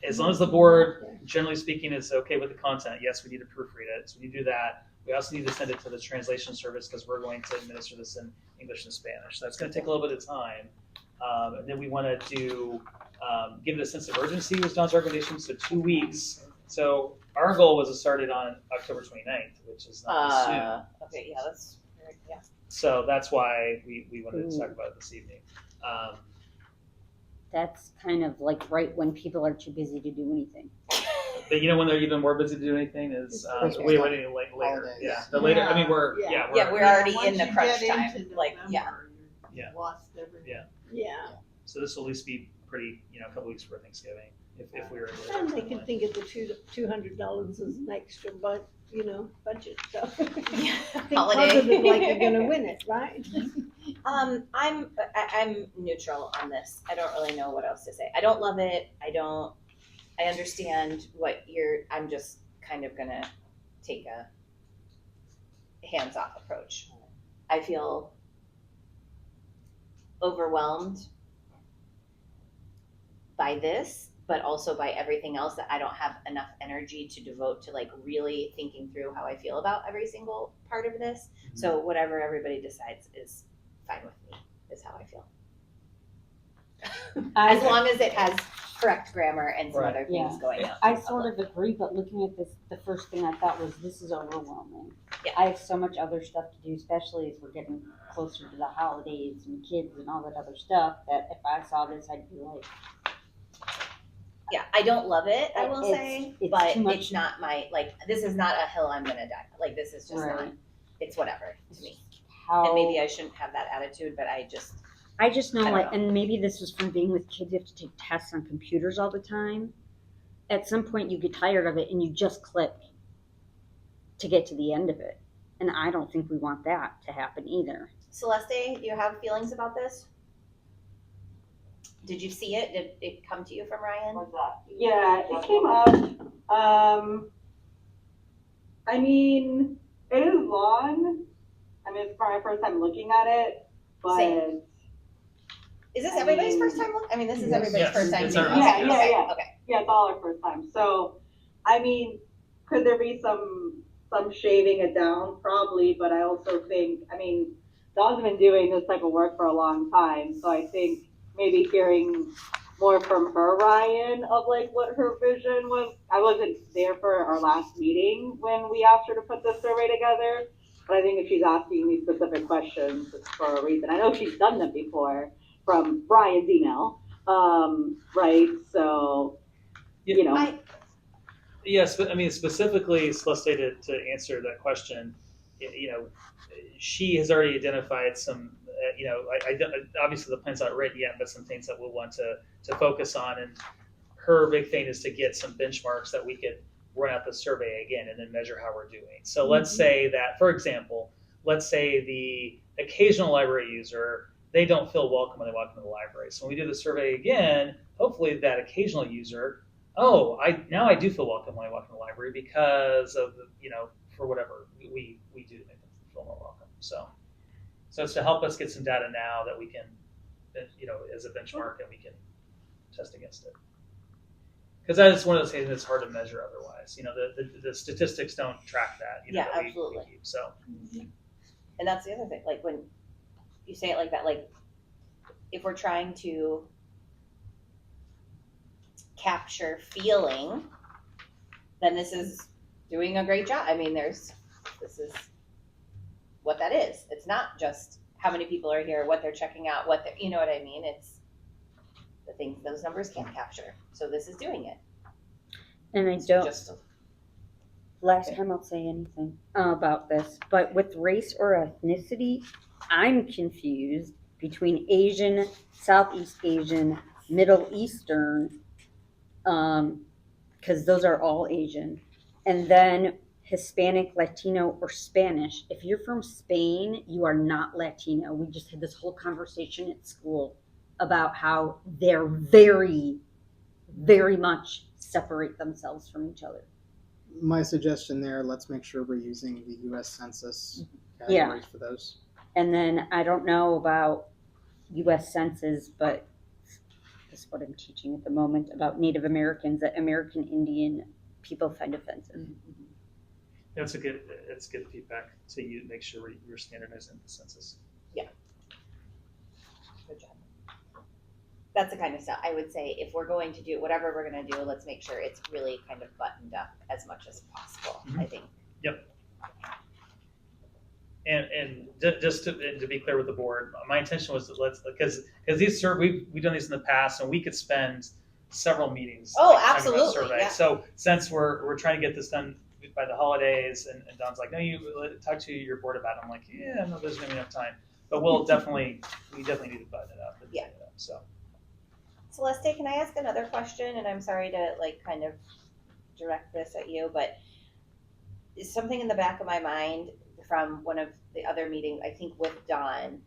as long as the board, generally speaking, is okay with the content. Yes, we need to proofread it. So we need to do that. We also need to send it to the translation service because we're going to administer this in English and Spanish. So that's going to take a little bit of time. And then we want to give it a sense of urgency was Don's recommendation. So 2 weeks. So our goal was to start it on October 29th, which is not soon. Okay, yeah, that's, yeah. So that's why we wanted to talk about it this evening. that's kind of like right when people are too busy to do anything. But you know when they're even more busy to do anything is Christmas we time. waiting like later. Holidays. Yeah, the later. I mean, we're Yeah. Yeah, we're already Once in the you crunch get time. into Like, yeah. November, you've Yeah. lost everything. Yeah. Yeah, So this will at least be pretty, a couple weeks before Thanksgiving, if we were able to. and they can think of the $200 as an extra, budget, so. Think Holiday. positive like you're gonna win it, right? I'm neutral on this. I don't really know what else to say. I don't love it. I understand what I'm just kind of gonna take a hands-off approach. I feel overwhelmed by this, but also by everything else that I don't have enough energy to devote to like really thinking through how I feel about every single part of this. So whatever everybody decides is fine with me, is how I feel. As long as it has correct grammar and some Right. other things going out. I sort of agree, but looking at this, the first thing I thought was this is overwhelming. Yeah. I have so much other stuff to do, especially as we're getting closer to the holidays and kids and all that other stuff, that if I saw this, I'd be like, Yeah, I don't love it, I will It's- say, it's but too much. it's not this is not a hill I'm gonna die. Like, this is just not, Right. it's whatever to me. how. And maybe I shouldn't have that attitude, but I just know, I don't like, know. and maybe this was from being with kids, you have to take tests on computers all the time. At some point, you get tired of it and you just click to get to the end of it. And I don't think we want that to happen either. Celeste, you have feelings about this? Did you see it? Did it come to you from Ryan? What's that? Yeah, it came up. I mean, it is long. I mean, it's my first time looking at it, but Same. Is this everybody's first time? I mean, this is Yes. everybody's Yes, first time. it's too. our- Okay, Yeah, okay, yeah. okay. yeah, it's all our first time. So, I mean, could there be some shaving it down? Probably, but I also think, I mean, Dawn's been doing this type of work for a long time, so I think maybe hearing more from her, Ryan, of like what her vision was. I wasn't there for our last meeting when we asked her to put this survey together, but I think if she's asking these specific questions, it's for a reason. I know she's done them before from Ryan's email, right? So, you know. Yes, but I mean specifically, Celeste, to answer that question, she has already identified some. I obviously the plan's not written yet, but some things that we'll want to focus on. And her big thing is to get some benchmarks that we could run out the survey again and then measure how we're doing. So let's say that, for example, let's say the occasional library user, they don't feel welcome when they walk into the library. So when we do the survey again, hopefully that occasional user, I do feel welcome when I walk in the library because of for whatever we do to make them feel more welcome. So it's to help us get some data now that we can, as a benchmark, and we can test against it. Because that is one of those things that's hard to measure otherwise. The statistics don't track that. Yeah, that we absolutely. keep. So And that's the other thing. Like when you say it like that, like if we're trying to capture feeling, then this is doing a great job. I mean, this is what that is. It's not just how many people are here, what they're checking out, you know what I mean? It's the things those numbers can't capture. So this is doing it. And I It's don't, just last time I'll say anything about this, but with race or ethnicity, I'm confused between Asian, Southeast Asian, Middle Eastern, because those are all Asian, and then Hispanic, Latino, or Spanish. If you're from Spain, you are not Latino. We just had this whole conversation at school about how they're very, very much separate themselves from each other. My suggestion there, let's make sure we're using the U.S. Census Yeah. categories for those. And then I don't know about U.S. Census, but that's what I'm teaching at the moment about Native Americans that American Indian people find offensive. it's good feedback. So you make sure we're standardizing the census. good job. That's the kind of stuff I would say if we're going to do whatever we're going to do, let's make sure it's really kind of buttoned up as much as possible. I think. And just to be clear with the board, my intention was because these we've done these in the past, and we could spend several meetings. Oh, talking about absolutely, survey. yeah. So since we're trying to get this done by the holidays, and Don's like, no, you talk to your board about it. I'm like, yeah, no, there's gonna be enough time, but we definitely need to button it up. And Yeah. button it up, so. Celeste, can I ask another question? And I'm sorry to like kind of direct this at you, but is something in the back of my mind from one of the other meetings, I think with Dawn,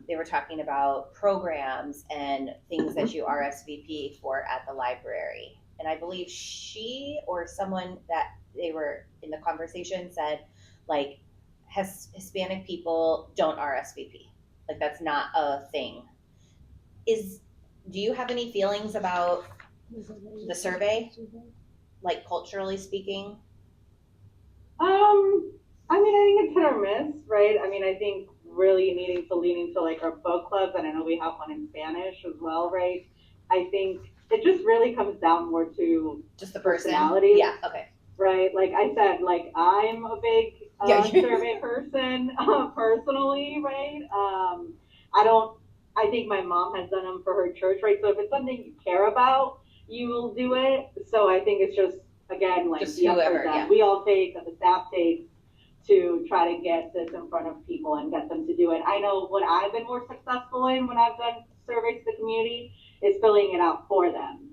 they were talking about programs and things that you RSVP for at the library. And I believe she or someone that they were in the conversation said, like, Hispanic people don't RSVP. Like, that's not a thing. Do you have any feelings about the survey, like culturally speaking? I mean, I think it's hit or miss, right? I mean, I think really needing to lean into like our book clubs, and I know we have one in Spanish as well, right? I think it just really comes down more to Just the person? personality. Yeah, okay. Right, like I said, like I'm a big Yeah. survey person personally, right? I think my mom has done them for her church, right? So if it's something you care about, you will do it. So I think it's just, again, like Just the effort whoever, that yeah. we all take, that the staff takes to try to get this in front of people and get them to do it. I know what I've been more successful in when I've done surveys to the community is filling it out for them.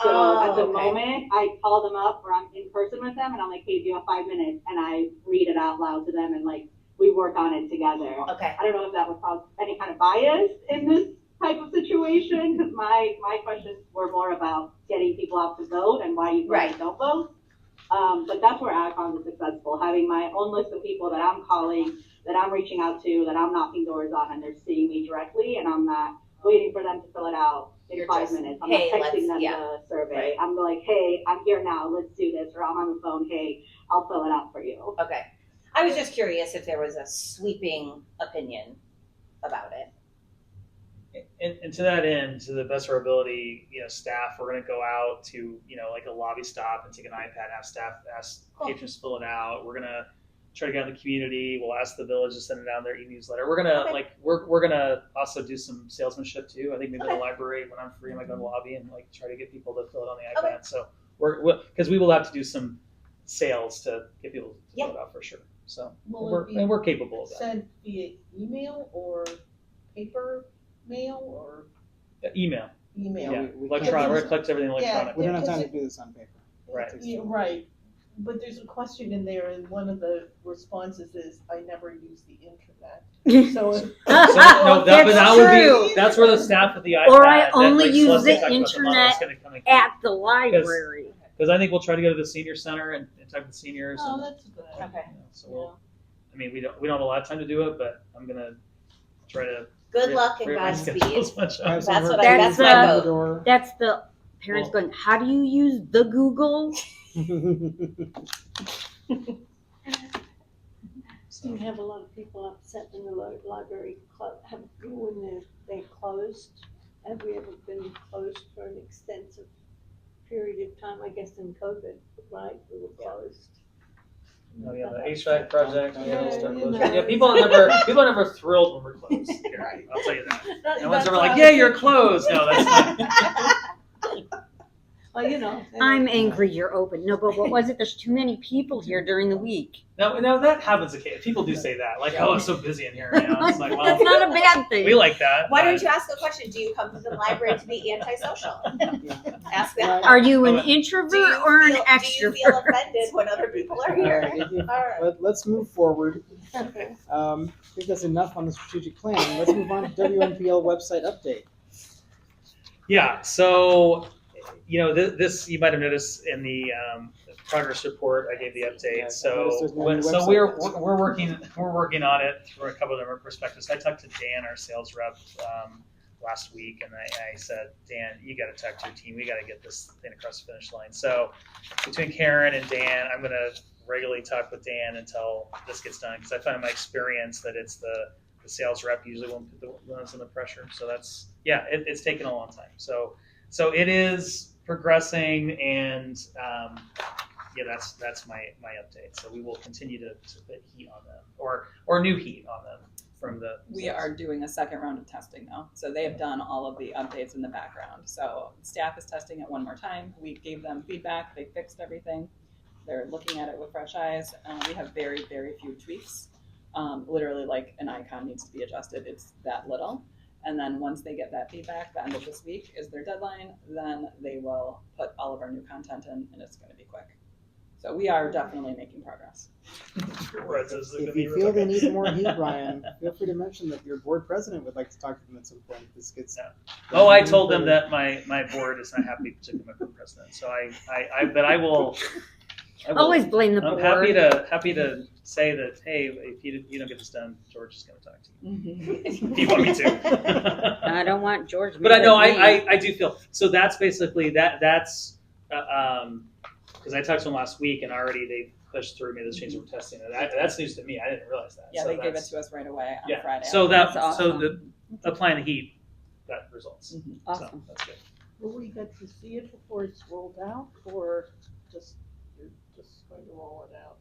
So at the moment, I call them up or I'm in person with them and I'm like, hey, do you have 5 minutes? And I read it out loud to them and like, we work on it together. Okay. I don't know if that would cause any kind of bias in this type of situation, because my questions were more about getting people out to vote and why you vote and don't vote. But that's where I found it successful, having my own list of people that I'm calling, that I'm reaching out to, that I'm knocking doors on, and they're seeing me directly, and I'm not waiting for them to fill it out in 5 minutes. I'm not texting them the survey. Right. I'm like, hey, I'm here now, let's do this, or I'm on the phone, hey, I'll fill it out for you. Okay. I was just curious if there was a sweeping opinion about it. And to that end, to the best of our ability, staff, we're going to go out to, like a lobby stop and take an iPad, have staff ask patrons fill it out. We're going to try to get out in the community. We'll ask the village to send it down their e-newsletter. We're going to we're going to also do some salesmanship too. I think maybe the library, when I'm free, I might go to the lobby and like try to get people to fill it on the iPad. Okay. So because we will have to do some sales to get people to fill it out for sure. So we're capable of that. Sent via email or paper mail or Email. email? Yeah, electronic. Collects everything electronic. We don't have time to do this on paper. Right. Yeah, right. But there's a question in there, and one of the responses is, "I never use the internet." So, that's where the staff with the iPad. Or I only that, use Celeste the talked about, the model is internet gonna come at the library. Because I think we'll try to go to the senior center and talk to the seniors. oh, and, that's good. Okay. so we'll. I mean, we don't have a lot of time to do it, but I'm gonna try to. Good luck and Godspeed. Have That's some what work That's my out the vote. door. That's the parents going, how do you use the Google? You have a lot of people upset in the library when they closed. Have we ever been closed for an extensive period of time? I guess in COVID, right? We were closed. Oh yeah, the HVAC project. Yeah, Start you closing. know. Yeah, people are never thrilled when we're closed. Here, I'll tell you that. No one's ever like, yeah, you're closed. No, that's not. Well, you know. I'm angry you're open. No, but what was it? There's too many people here during the week. No, that happens occasionally. People do say that, like, oh, it's so busy in here. It's like, well, That's not a bad thing. we like that. Why but- don't you ask the question? Do you come to the library to be antisocial? Ask them. Are you an Do introvert or an Do you extrovert? feel offended when other people are All here? right, let's move forward. I think that's enough on the strategic plan. Let's move on to WNPL website update. Yeah, so this you might have noticed in the progress report. I gave the update. Yeah, I So noticed there's no new so website we're working on it from a couple of different perspectives. I talked to Dan, our sales rep, last week, and I said, Dan, you got to talk to your team. We got to get this thing across the finish line. So between Karen and Dan, I'm going to regularly talk with Dan until this gets done, because I find in my experience that it's the sales rep usually won't put the runs under pressure. So it's taken a long time. So it is progressing, and that's my update. So we will continue to put heat on them, or new heat on them. from the. We are doing a second round of testing now. So they have done all of the updates in the background. So staff is testing it one more time. We gave them feedback. They fixed everything. They're looking at it with fresh eyes. We have very, very few tweaks. Literally like an icon needs to be adjusted. It's that little. And then once they get that feedback, the end of this week is their deadline. Then they will put all of our new content in, and it's going to be quick. So we are definitely making progress. If you feel they need more heat, Brian, feel free to mention that your board president would like to talk to them at some point. This gets. Oh, I told them that my board is not happy to become a president. So but I will. Always blame the I'm board. happy to say that, hey, if you don't get this done, George is going to talk to you. If you want me to. I don't want George. But I know mad at me. I do feel so. That's basically that's because I talked to them last week and already they pushed through me this change we're testing. And that's news to me. I didn't realize that. Yeah, So they gave it that's- to us right away on Yeah. Friday. So That's so awesome. the applying the heat got results. Awesome. So that's good. Will we get to see it before it's rolled out, or just you're just going to roll it out?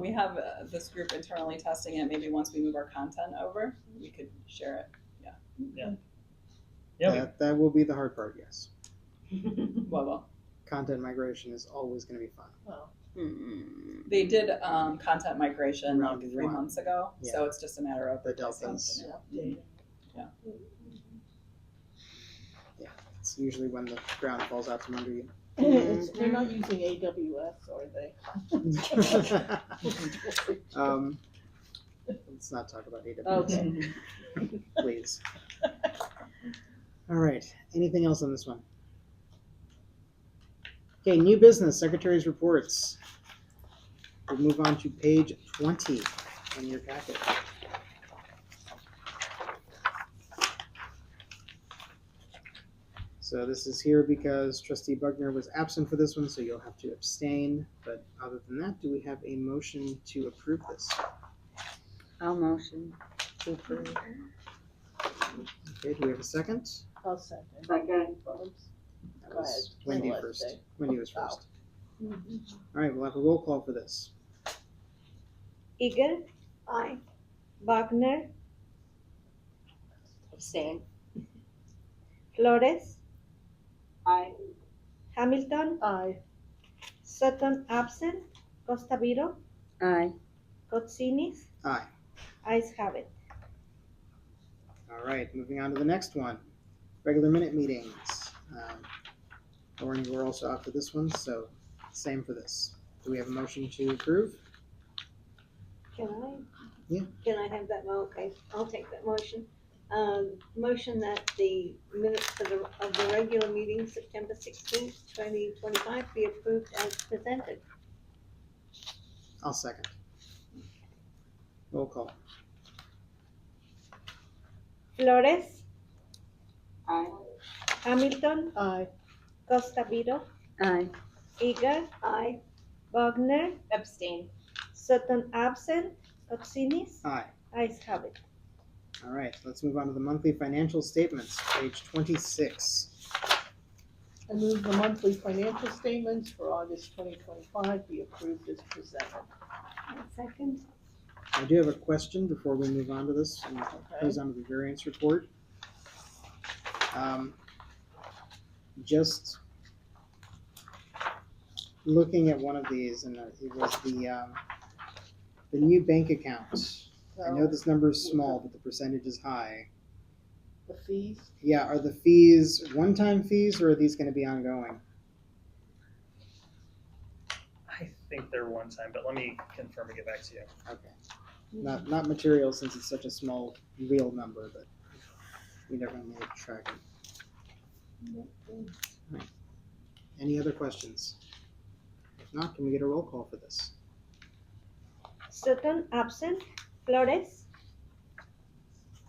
We have this group internally testing it. Maybe once we move our content over, we could share it. Yeah. We- That will be the hard part. Yes, Well, content migration is always going to be fun. Well, Mm. they did content migration Round like 3 one. months ago, so it's just a matter of The replacing deltas. the new- updating. It's usually when the ground falls out from under you. They're not using AWS, are they? Let's not talk about AWS, Okay. please. All right. Anything else on this one? Okay, new business, secretary's reports. We'll move on to page 20 in your packet. So this is here because trustee Bugner was absent for this one, so you'll have to abstain. But other than that, do we have a motion to approve this? I'll motion to approve. Okay, do we have a second? I'll second. Second. That Go was ahead. Wendy Let's first. say. Wendy was first. Mhm. All right, we'll have a roll call for this. Eagle, Aye. Wagner, Abstain. Flores, Aye. Hamilton, Aye. Sutton absent, Costa Viro, Aye. Kotsinis, Aye. ayes have it. All right, moving on to the next one. Regular minute meetings. Lauren, you were also out for this one, so same for this. Do we have a motion to approve? Can I? Yeah. Can I have that? Okay, I'll take that motion. Motion that the minutes of the regular meeting, September 16th, 2025, be approved as presented. I'll second. Roll call. Flores, Aye. Hamilton, Aye. Costa Viro, Aye. Eagle, Aye. Wagner, Abstain. Sutton absent, Kotsinis, Aye. ayes have it. All right, let's move on to the monthly financial statements, page 26. I move the monthly financial statements for August 2025 be approved as presented. Second. I do have a question before we move on to this and goes on to the variance report. Just looking at one of these, and it was the new bank account. I know this number is small, but the percentage is high. The fees, Yeah, are the fees one-time fees, or are these going to be ongoing? I think they're one time, but let me confirm and get back to you. Okay. Not material, since it's such a small real number, but we never know how to track it. Right. Any other questions? If not, can we get a roll call for this? Sutton absent, Flores,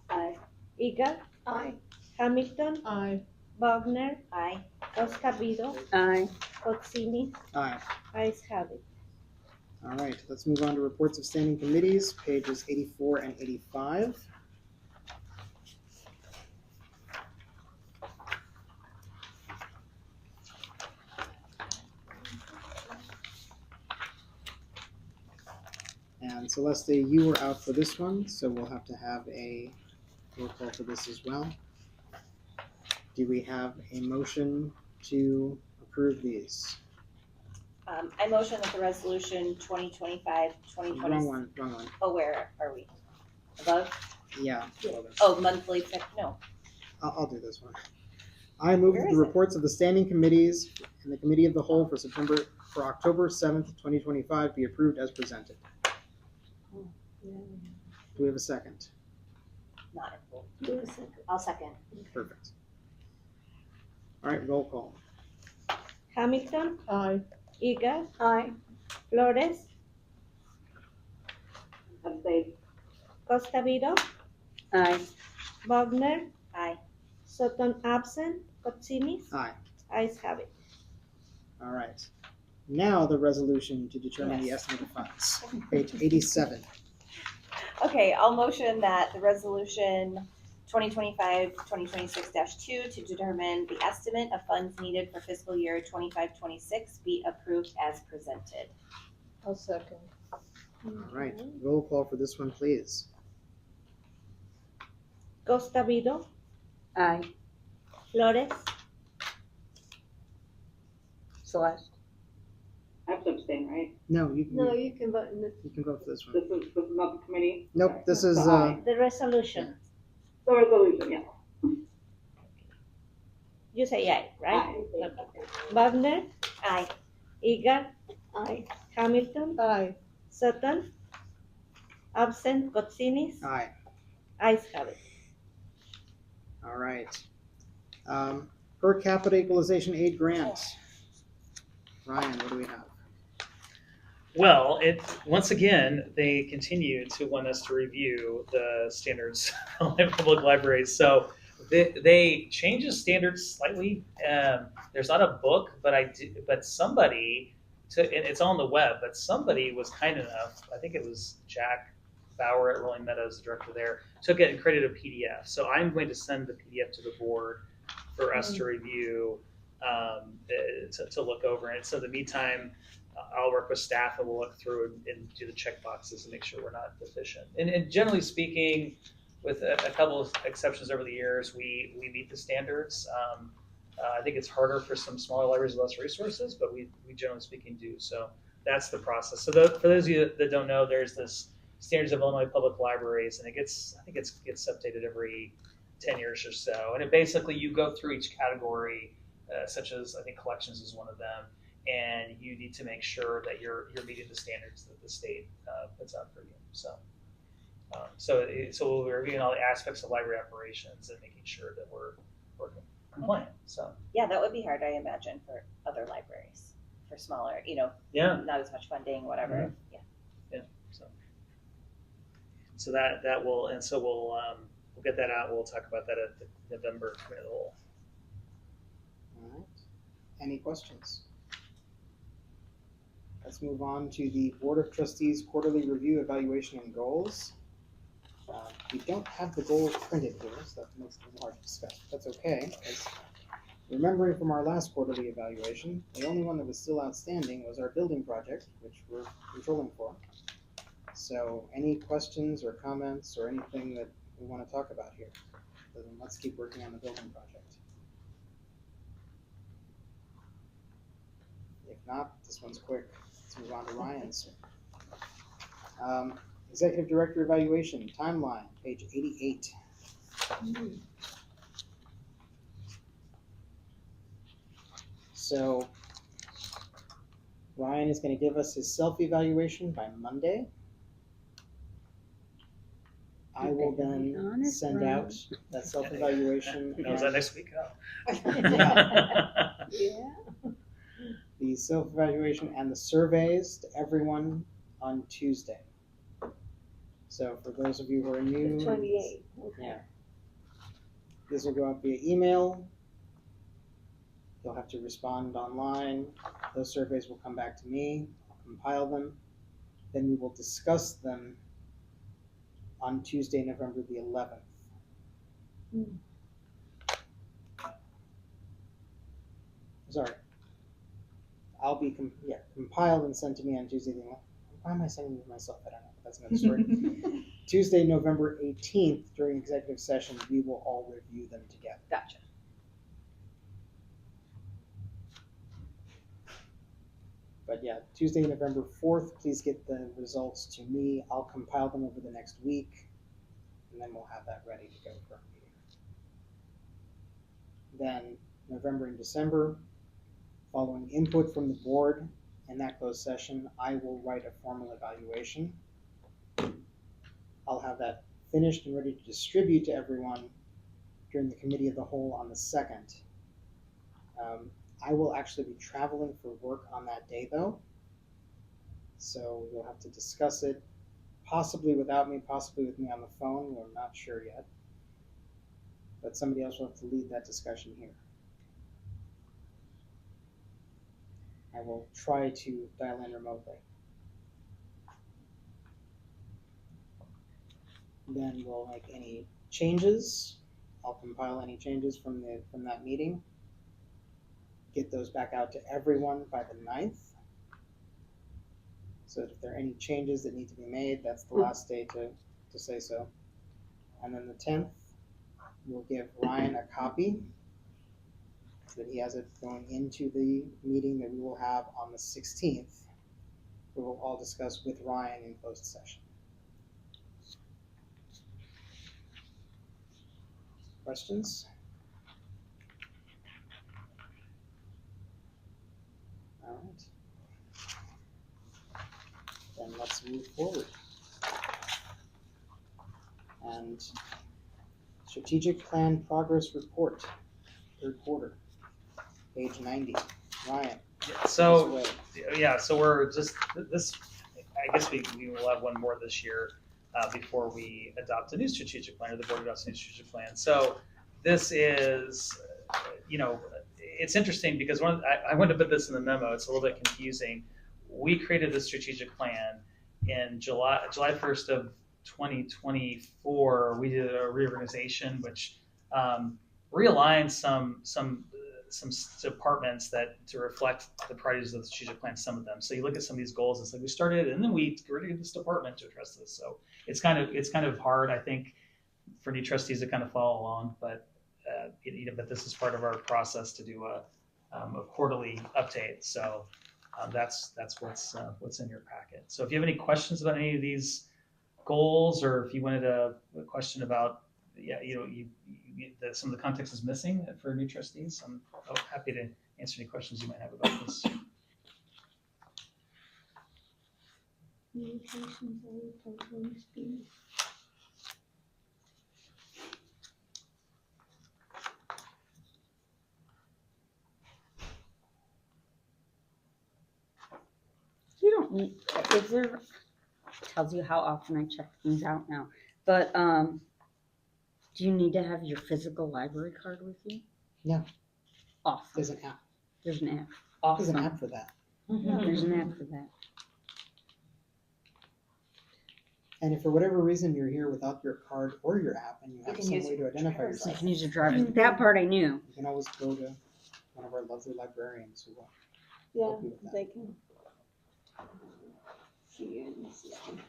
Aye. Eagle, Aye. Hamilton, aye. Wagner, Aye. Costa Viro, Aye. Kotsinis, Aye. ayes have it. All right, let's move on to reports of standing committees, pages 84 and 85. And Celeste, you were out for this one, so we'll have to have a roll call for this as well. Do we have a motion to approve these? I motion that the resolution 2025-2026. Wrong one. Oh, where are we? Above? Yeah. Oh, monthly, no. I'll do this one. I move Where that is the it? reports of the standing committees and the committee of the whole for October 7th, 2025 be approved as presented. Do we have a second? Not in Do a second. I'll second. Perfect. All right, roll call. Hamilton, Aye. Eager, Aye. Flores, Abstain. Costa, Aye. Wagner, Aye. Sutton absent, Kotsinis. Aye. Ayes have it. All right. Now the resolution to determine the Yes. estimate of funds. Page 87. Okay, I'll motion that the resolution 2025-2026-2 to determine the estimate of funds needed for fiscal year 25-26 be approved as presented. I'll second. All right. Roll call for this one, please. Costa, Aye. Flores, Celeste? I have to abstain, right? No, you No, you can vote in the, you can vote for this one. This is not the committee? Nope, this is the resolution. The resolution, yeah. You say aye, right? Aye. Okay. Wagner, Aye. Eager, aye. Hamilton, Aye. Sutton, absent, Kotsinis. aye. Ayes have it. All right. Per capita equalization aid grant. Ryan, what do we have? Well, once again, they continue to want us to review the standards of public libraries. So they change the standards slightly. There's not a book, but somebody, and it's on the web, but somebody was kind enough, I think it was Jack Bauer at Rolling Meadows, the director there, took it and created a PDF. So I'm going to send the PDF to the board for us to review, to look over. And so in the meantime, I'll work with staff and we'll look through and do the check boxes and make sure we're not deficient. And generally speaking, with a couple of exceptions over the years, we meet the standards. I think it's harder for some smaller libraries with less resources, but we generally speaking do. So that's the process. So for those of you that don't know, there's this Standards of Illinois Public Libraries, and I think it gets updated every 10 years or so. And it basically, you go through each category, such as I think collections is one of them, and you need to make sure that you're meeting the standards that the state puts out for you. So we'll be reviewing all the aspects of library operations and making sure that we're compliant. So Yeah, that would be hard, I imagine, for other libraries, for smaller, yeah, not as much funding, whatever. Yeah. so that will, and so we'll get that out. We'll talk about that at the November committee of the whole. All right. Any questions? Let's move on to the Board of Trustees Quarterly Review, Evaluation, and Goals. We don't have the goals printed here, so that makes it hard to discuss. That's okay, because remembering from our last quarterly evaluation, the only one that was still outstanding was our building project, which we're controlling for. So any questions or comments or anything that we want to talk about here? Then let's keep working on the building project. If not, this one's quick. Let's move on to Ryan's. Executive Director Evaluation, timeline, page 88. So Ryan is going to give us his self-evaluation by Monday. I will then Honest, send Ryan. out that self-evaluation. Was that next week? Oh. Yeah. The self-evaluation and the surveys to everyone on Tuesday. So for those of you who are new, 28. yeah, this will go out via email. You'll have to respond online. Those surveys will come back to me. I'll compile them. Then we will discuss them on Tuesday, November the 11th. Sorry. I'll be compiled and sent to me on Tuesday the 11th. Why am I saying to myself? I don't know. That's another story. Tuesday, November 18th, during executive session, we will all review them together. Gotcha. But yeah, Tuesday, November 4th, please get the results to me. I'll compile them over the next week, and then we'll have that ready to go for our meeting. Then November and December, following input from the board in that closed session, I will write a formal evaluation. I'll have that finished and ready to distribute to everyone during the committee of the whole on the 2nd. I will actually be traveling for work on that day though. So we'll have to discuss it, possibly without me, possibly with me on the phone. We're not sure yet. But somebody else will have to lead that discussion here. I will try to dial in remotely. Then we'll make any changes. I'll compile any changes from that meeting. Get those back out to everyone by the 9th. So that if there are any changes that need to be made, that's the last day to say so. And then the 10th, we'll give Ryan a copy so that he has it going into the meeting that we will have on the 16th. We will all discuss with Ryan in closed session. Questions? All right. Then let's move forward. And strategic plan progress report, 3rd quarter, page 90. Ryan. So we're just this. I guess we will have one more this year before we adopt a new strategic plan, or the board adopts a new strategic plan. So this is, it's interesting because I wanted to put this in the memo. It's a little bit confusing. We created the strategic plan in July 1st of 2024. We did a reorganization which realigned some departments that to reflect the priorities of the strategic plan, some of them. So you look at some of these goals, it's like we started and then we created this department to address this. So it's kind of hard, I think, for new trustees to kind of follow along, but but this is part of our process to do a quarterly update. So that's what's in your packet. So if you have any questions about any of these goals, or if you wanted a question about some of the context is missing for new trustees, I'm happy to answer any questions you might have about this. Communications, You don't need, is there, tells you how often I check things out now, but do you need to have your physical library card with you? Yeah. Awesome. There's an app. There's an app. There's Awesome. an app for that. There's an app for that. And if for whatever reason you're here without your card or your app and you have can some use way to identify driver's You yourself, can use your driver's. That part I knew. you can always go to one of our lovely librarians who will Yeah, help you with that. they can see you in the system.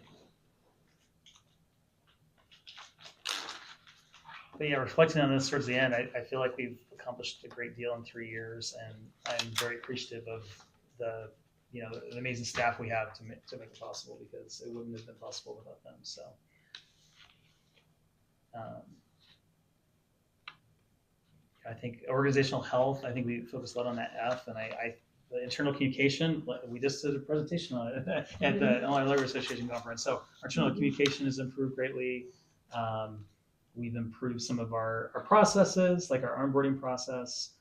But yeah, reflecting on this towards the end, I feel like we've accomplished a great deal in 3 years, and I'm very appreciative of the amazing staff we have to make it possible, because it wouldn't have been possible without them. So I think organizational health, I think we focused a lot on that F, and the internal communication, we just did a presentation on it at the Online Library Association conference. So our internal communication has improved greatly. We've improved some of our processes, like our onboarding process.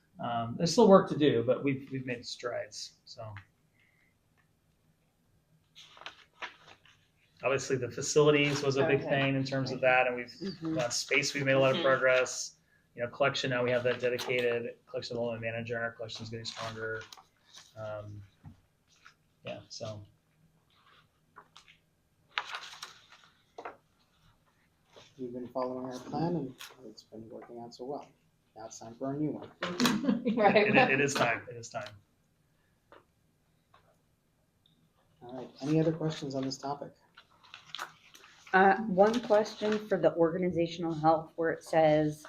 There's still work to do, but we've made strides. So obviously the facilities was a big thing in terms of that, and we've got space. We've made a lot of progress. Collection, now we have that dedicated collection development manager, and our collection is getting stronger. So. We've been following our plan and it's been working out so well. Now it's time for our new one. Right. It is time. It is time. All All right, any other questions on this topic? One question for the organizational health where it says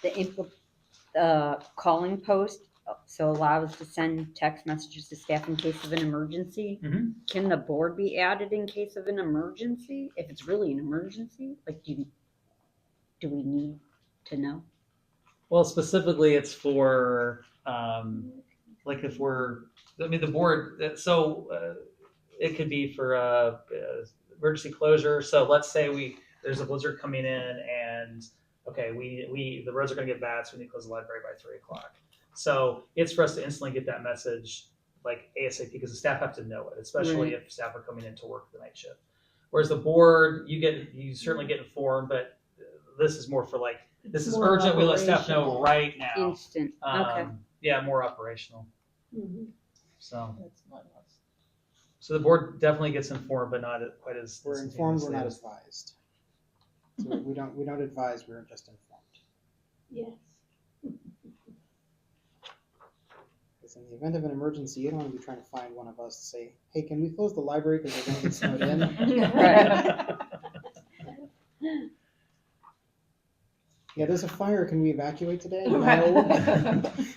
the calling post so allows to send text messages to staff in case of an emergency. Mhm. Can the board be added in case of an emergency? If it's really an emergency, like do we need to know? Well, specifically, it's for like if the board. It could be for emergency closure. So let's say there's a blizzard coming in, and okay, the roads are going to get bad, so we need to close the library by 3:00. So it's for us to instantly get that message like ASAP because the staff have to know it, especially if staff are coming in to work the night shift. Whereas the board, you certainly get informed, but this is more for like. This is More urgent. We let staff know operational. right now. Instant. Okay. Yeah, more operational. Mhm. So, That's not us. so the board definitely gets informed, but not quite as. We're informed, we're not instantaneously advised. So we don't advise, we're just informed. Yes. Because in the event of an emergency, you don't want to be trying to find one of us to say, hey, can we close the library because we're going to get snowed in? Right. Yeah, there's a fire, can we evacuate today? Right. No.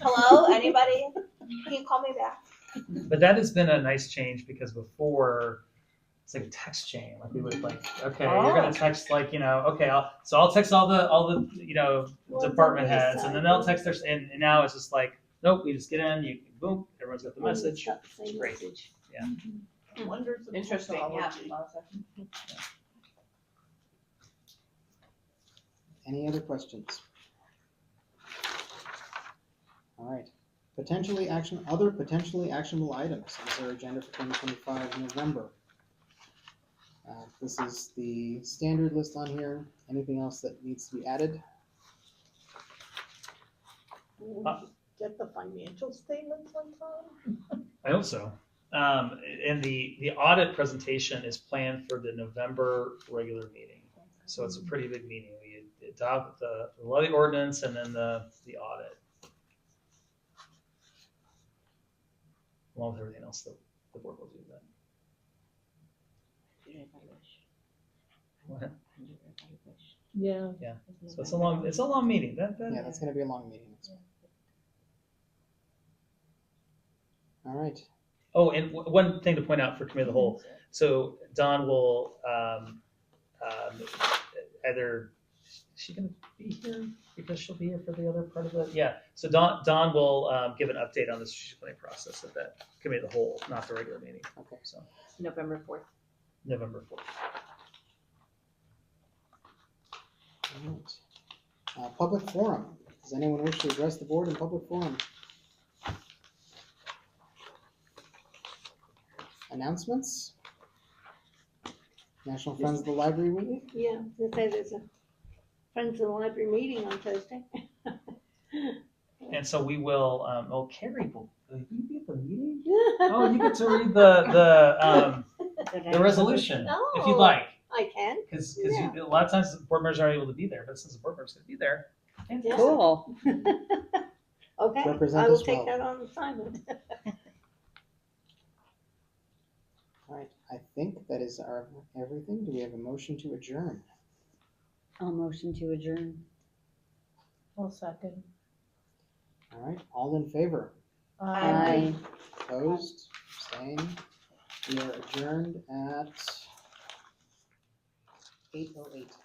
Hello, anybody? Can you call me back? But that has been a nice change because before it's like a text chain. Like we would like, okay, you're gonna text like okay, I'll text all the Well, department then we heads, and then they'll text their and now it's just like nope, we just get in, boom, everyone's got the message. It's great. Yeah. Wonders of Interesting, yeah. technology. Any other questions? All right. Other potentially actionable items on our agenda for 2025 November. This is the standard list on here. Anything else that needs to be added? Get the financial statements on time? I hope so. And the audit presentation is planned for the November regular meeting. So it's a pretty big meeting. We adopt the levy ordinance and then the audit. Along with everything else that the board will do then. What? Yeah. Yeah. So it's a long meeting. Yeah, that's going to be a long meeting. All right. Oh, and one thing to point out for committee of the whole. So Dawn will either is she going to be here because she'll be here for the other part of it. Yeah. So Dawn will give an update on the strategic planning process at that committee of the whole, not the regular meeting. Okay. So November 4th. November 4th. All right. Public forum. Does anyone wish to address the board in public forum? Announcements? National Friends of the Library Week? Yeah, they say there's a Friends of the Library meeting on Thursday. And so we will. Carrie, will you be at the meeting? Oh, you get to read the resolution if you'd like, I can. because Yeah. a lot of times board members aren't able to be there, but since the board member's going to be there, Yeah. Cool. Okay, Represent I will us take well. that on assignment. All right. I think that is our everything. Do we have a motion to adjourn? I'll motion to adjourn. I'll second. All right. All in favor? Aye. Opposed? Abstained? We are adjourned at 8:08.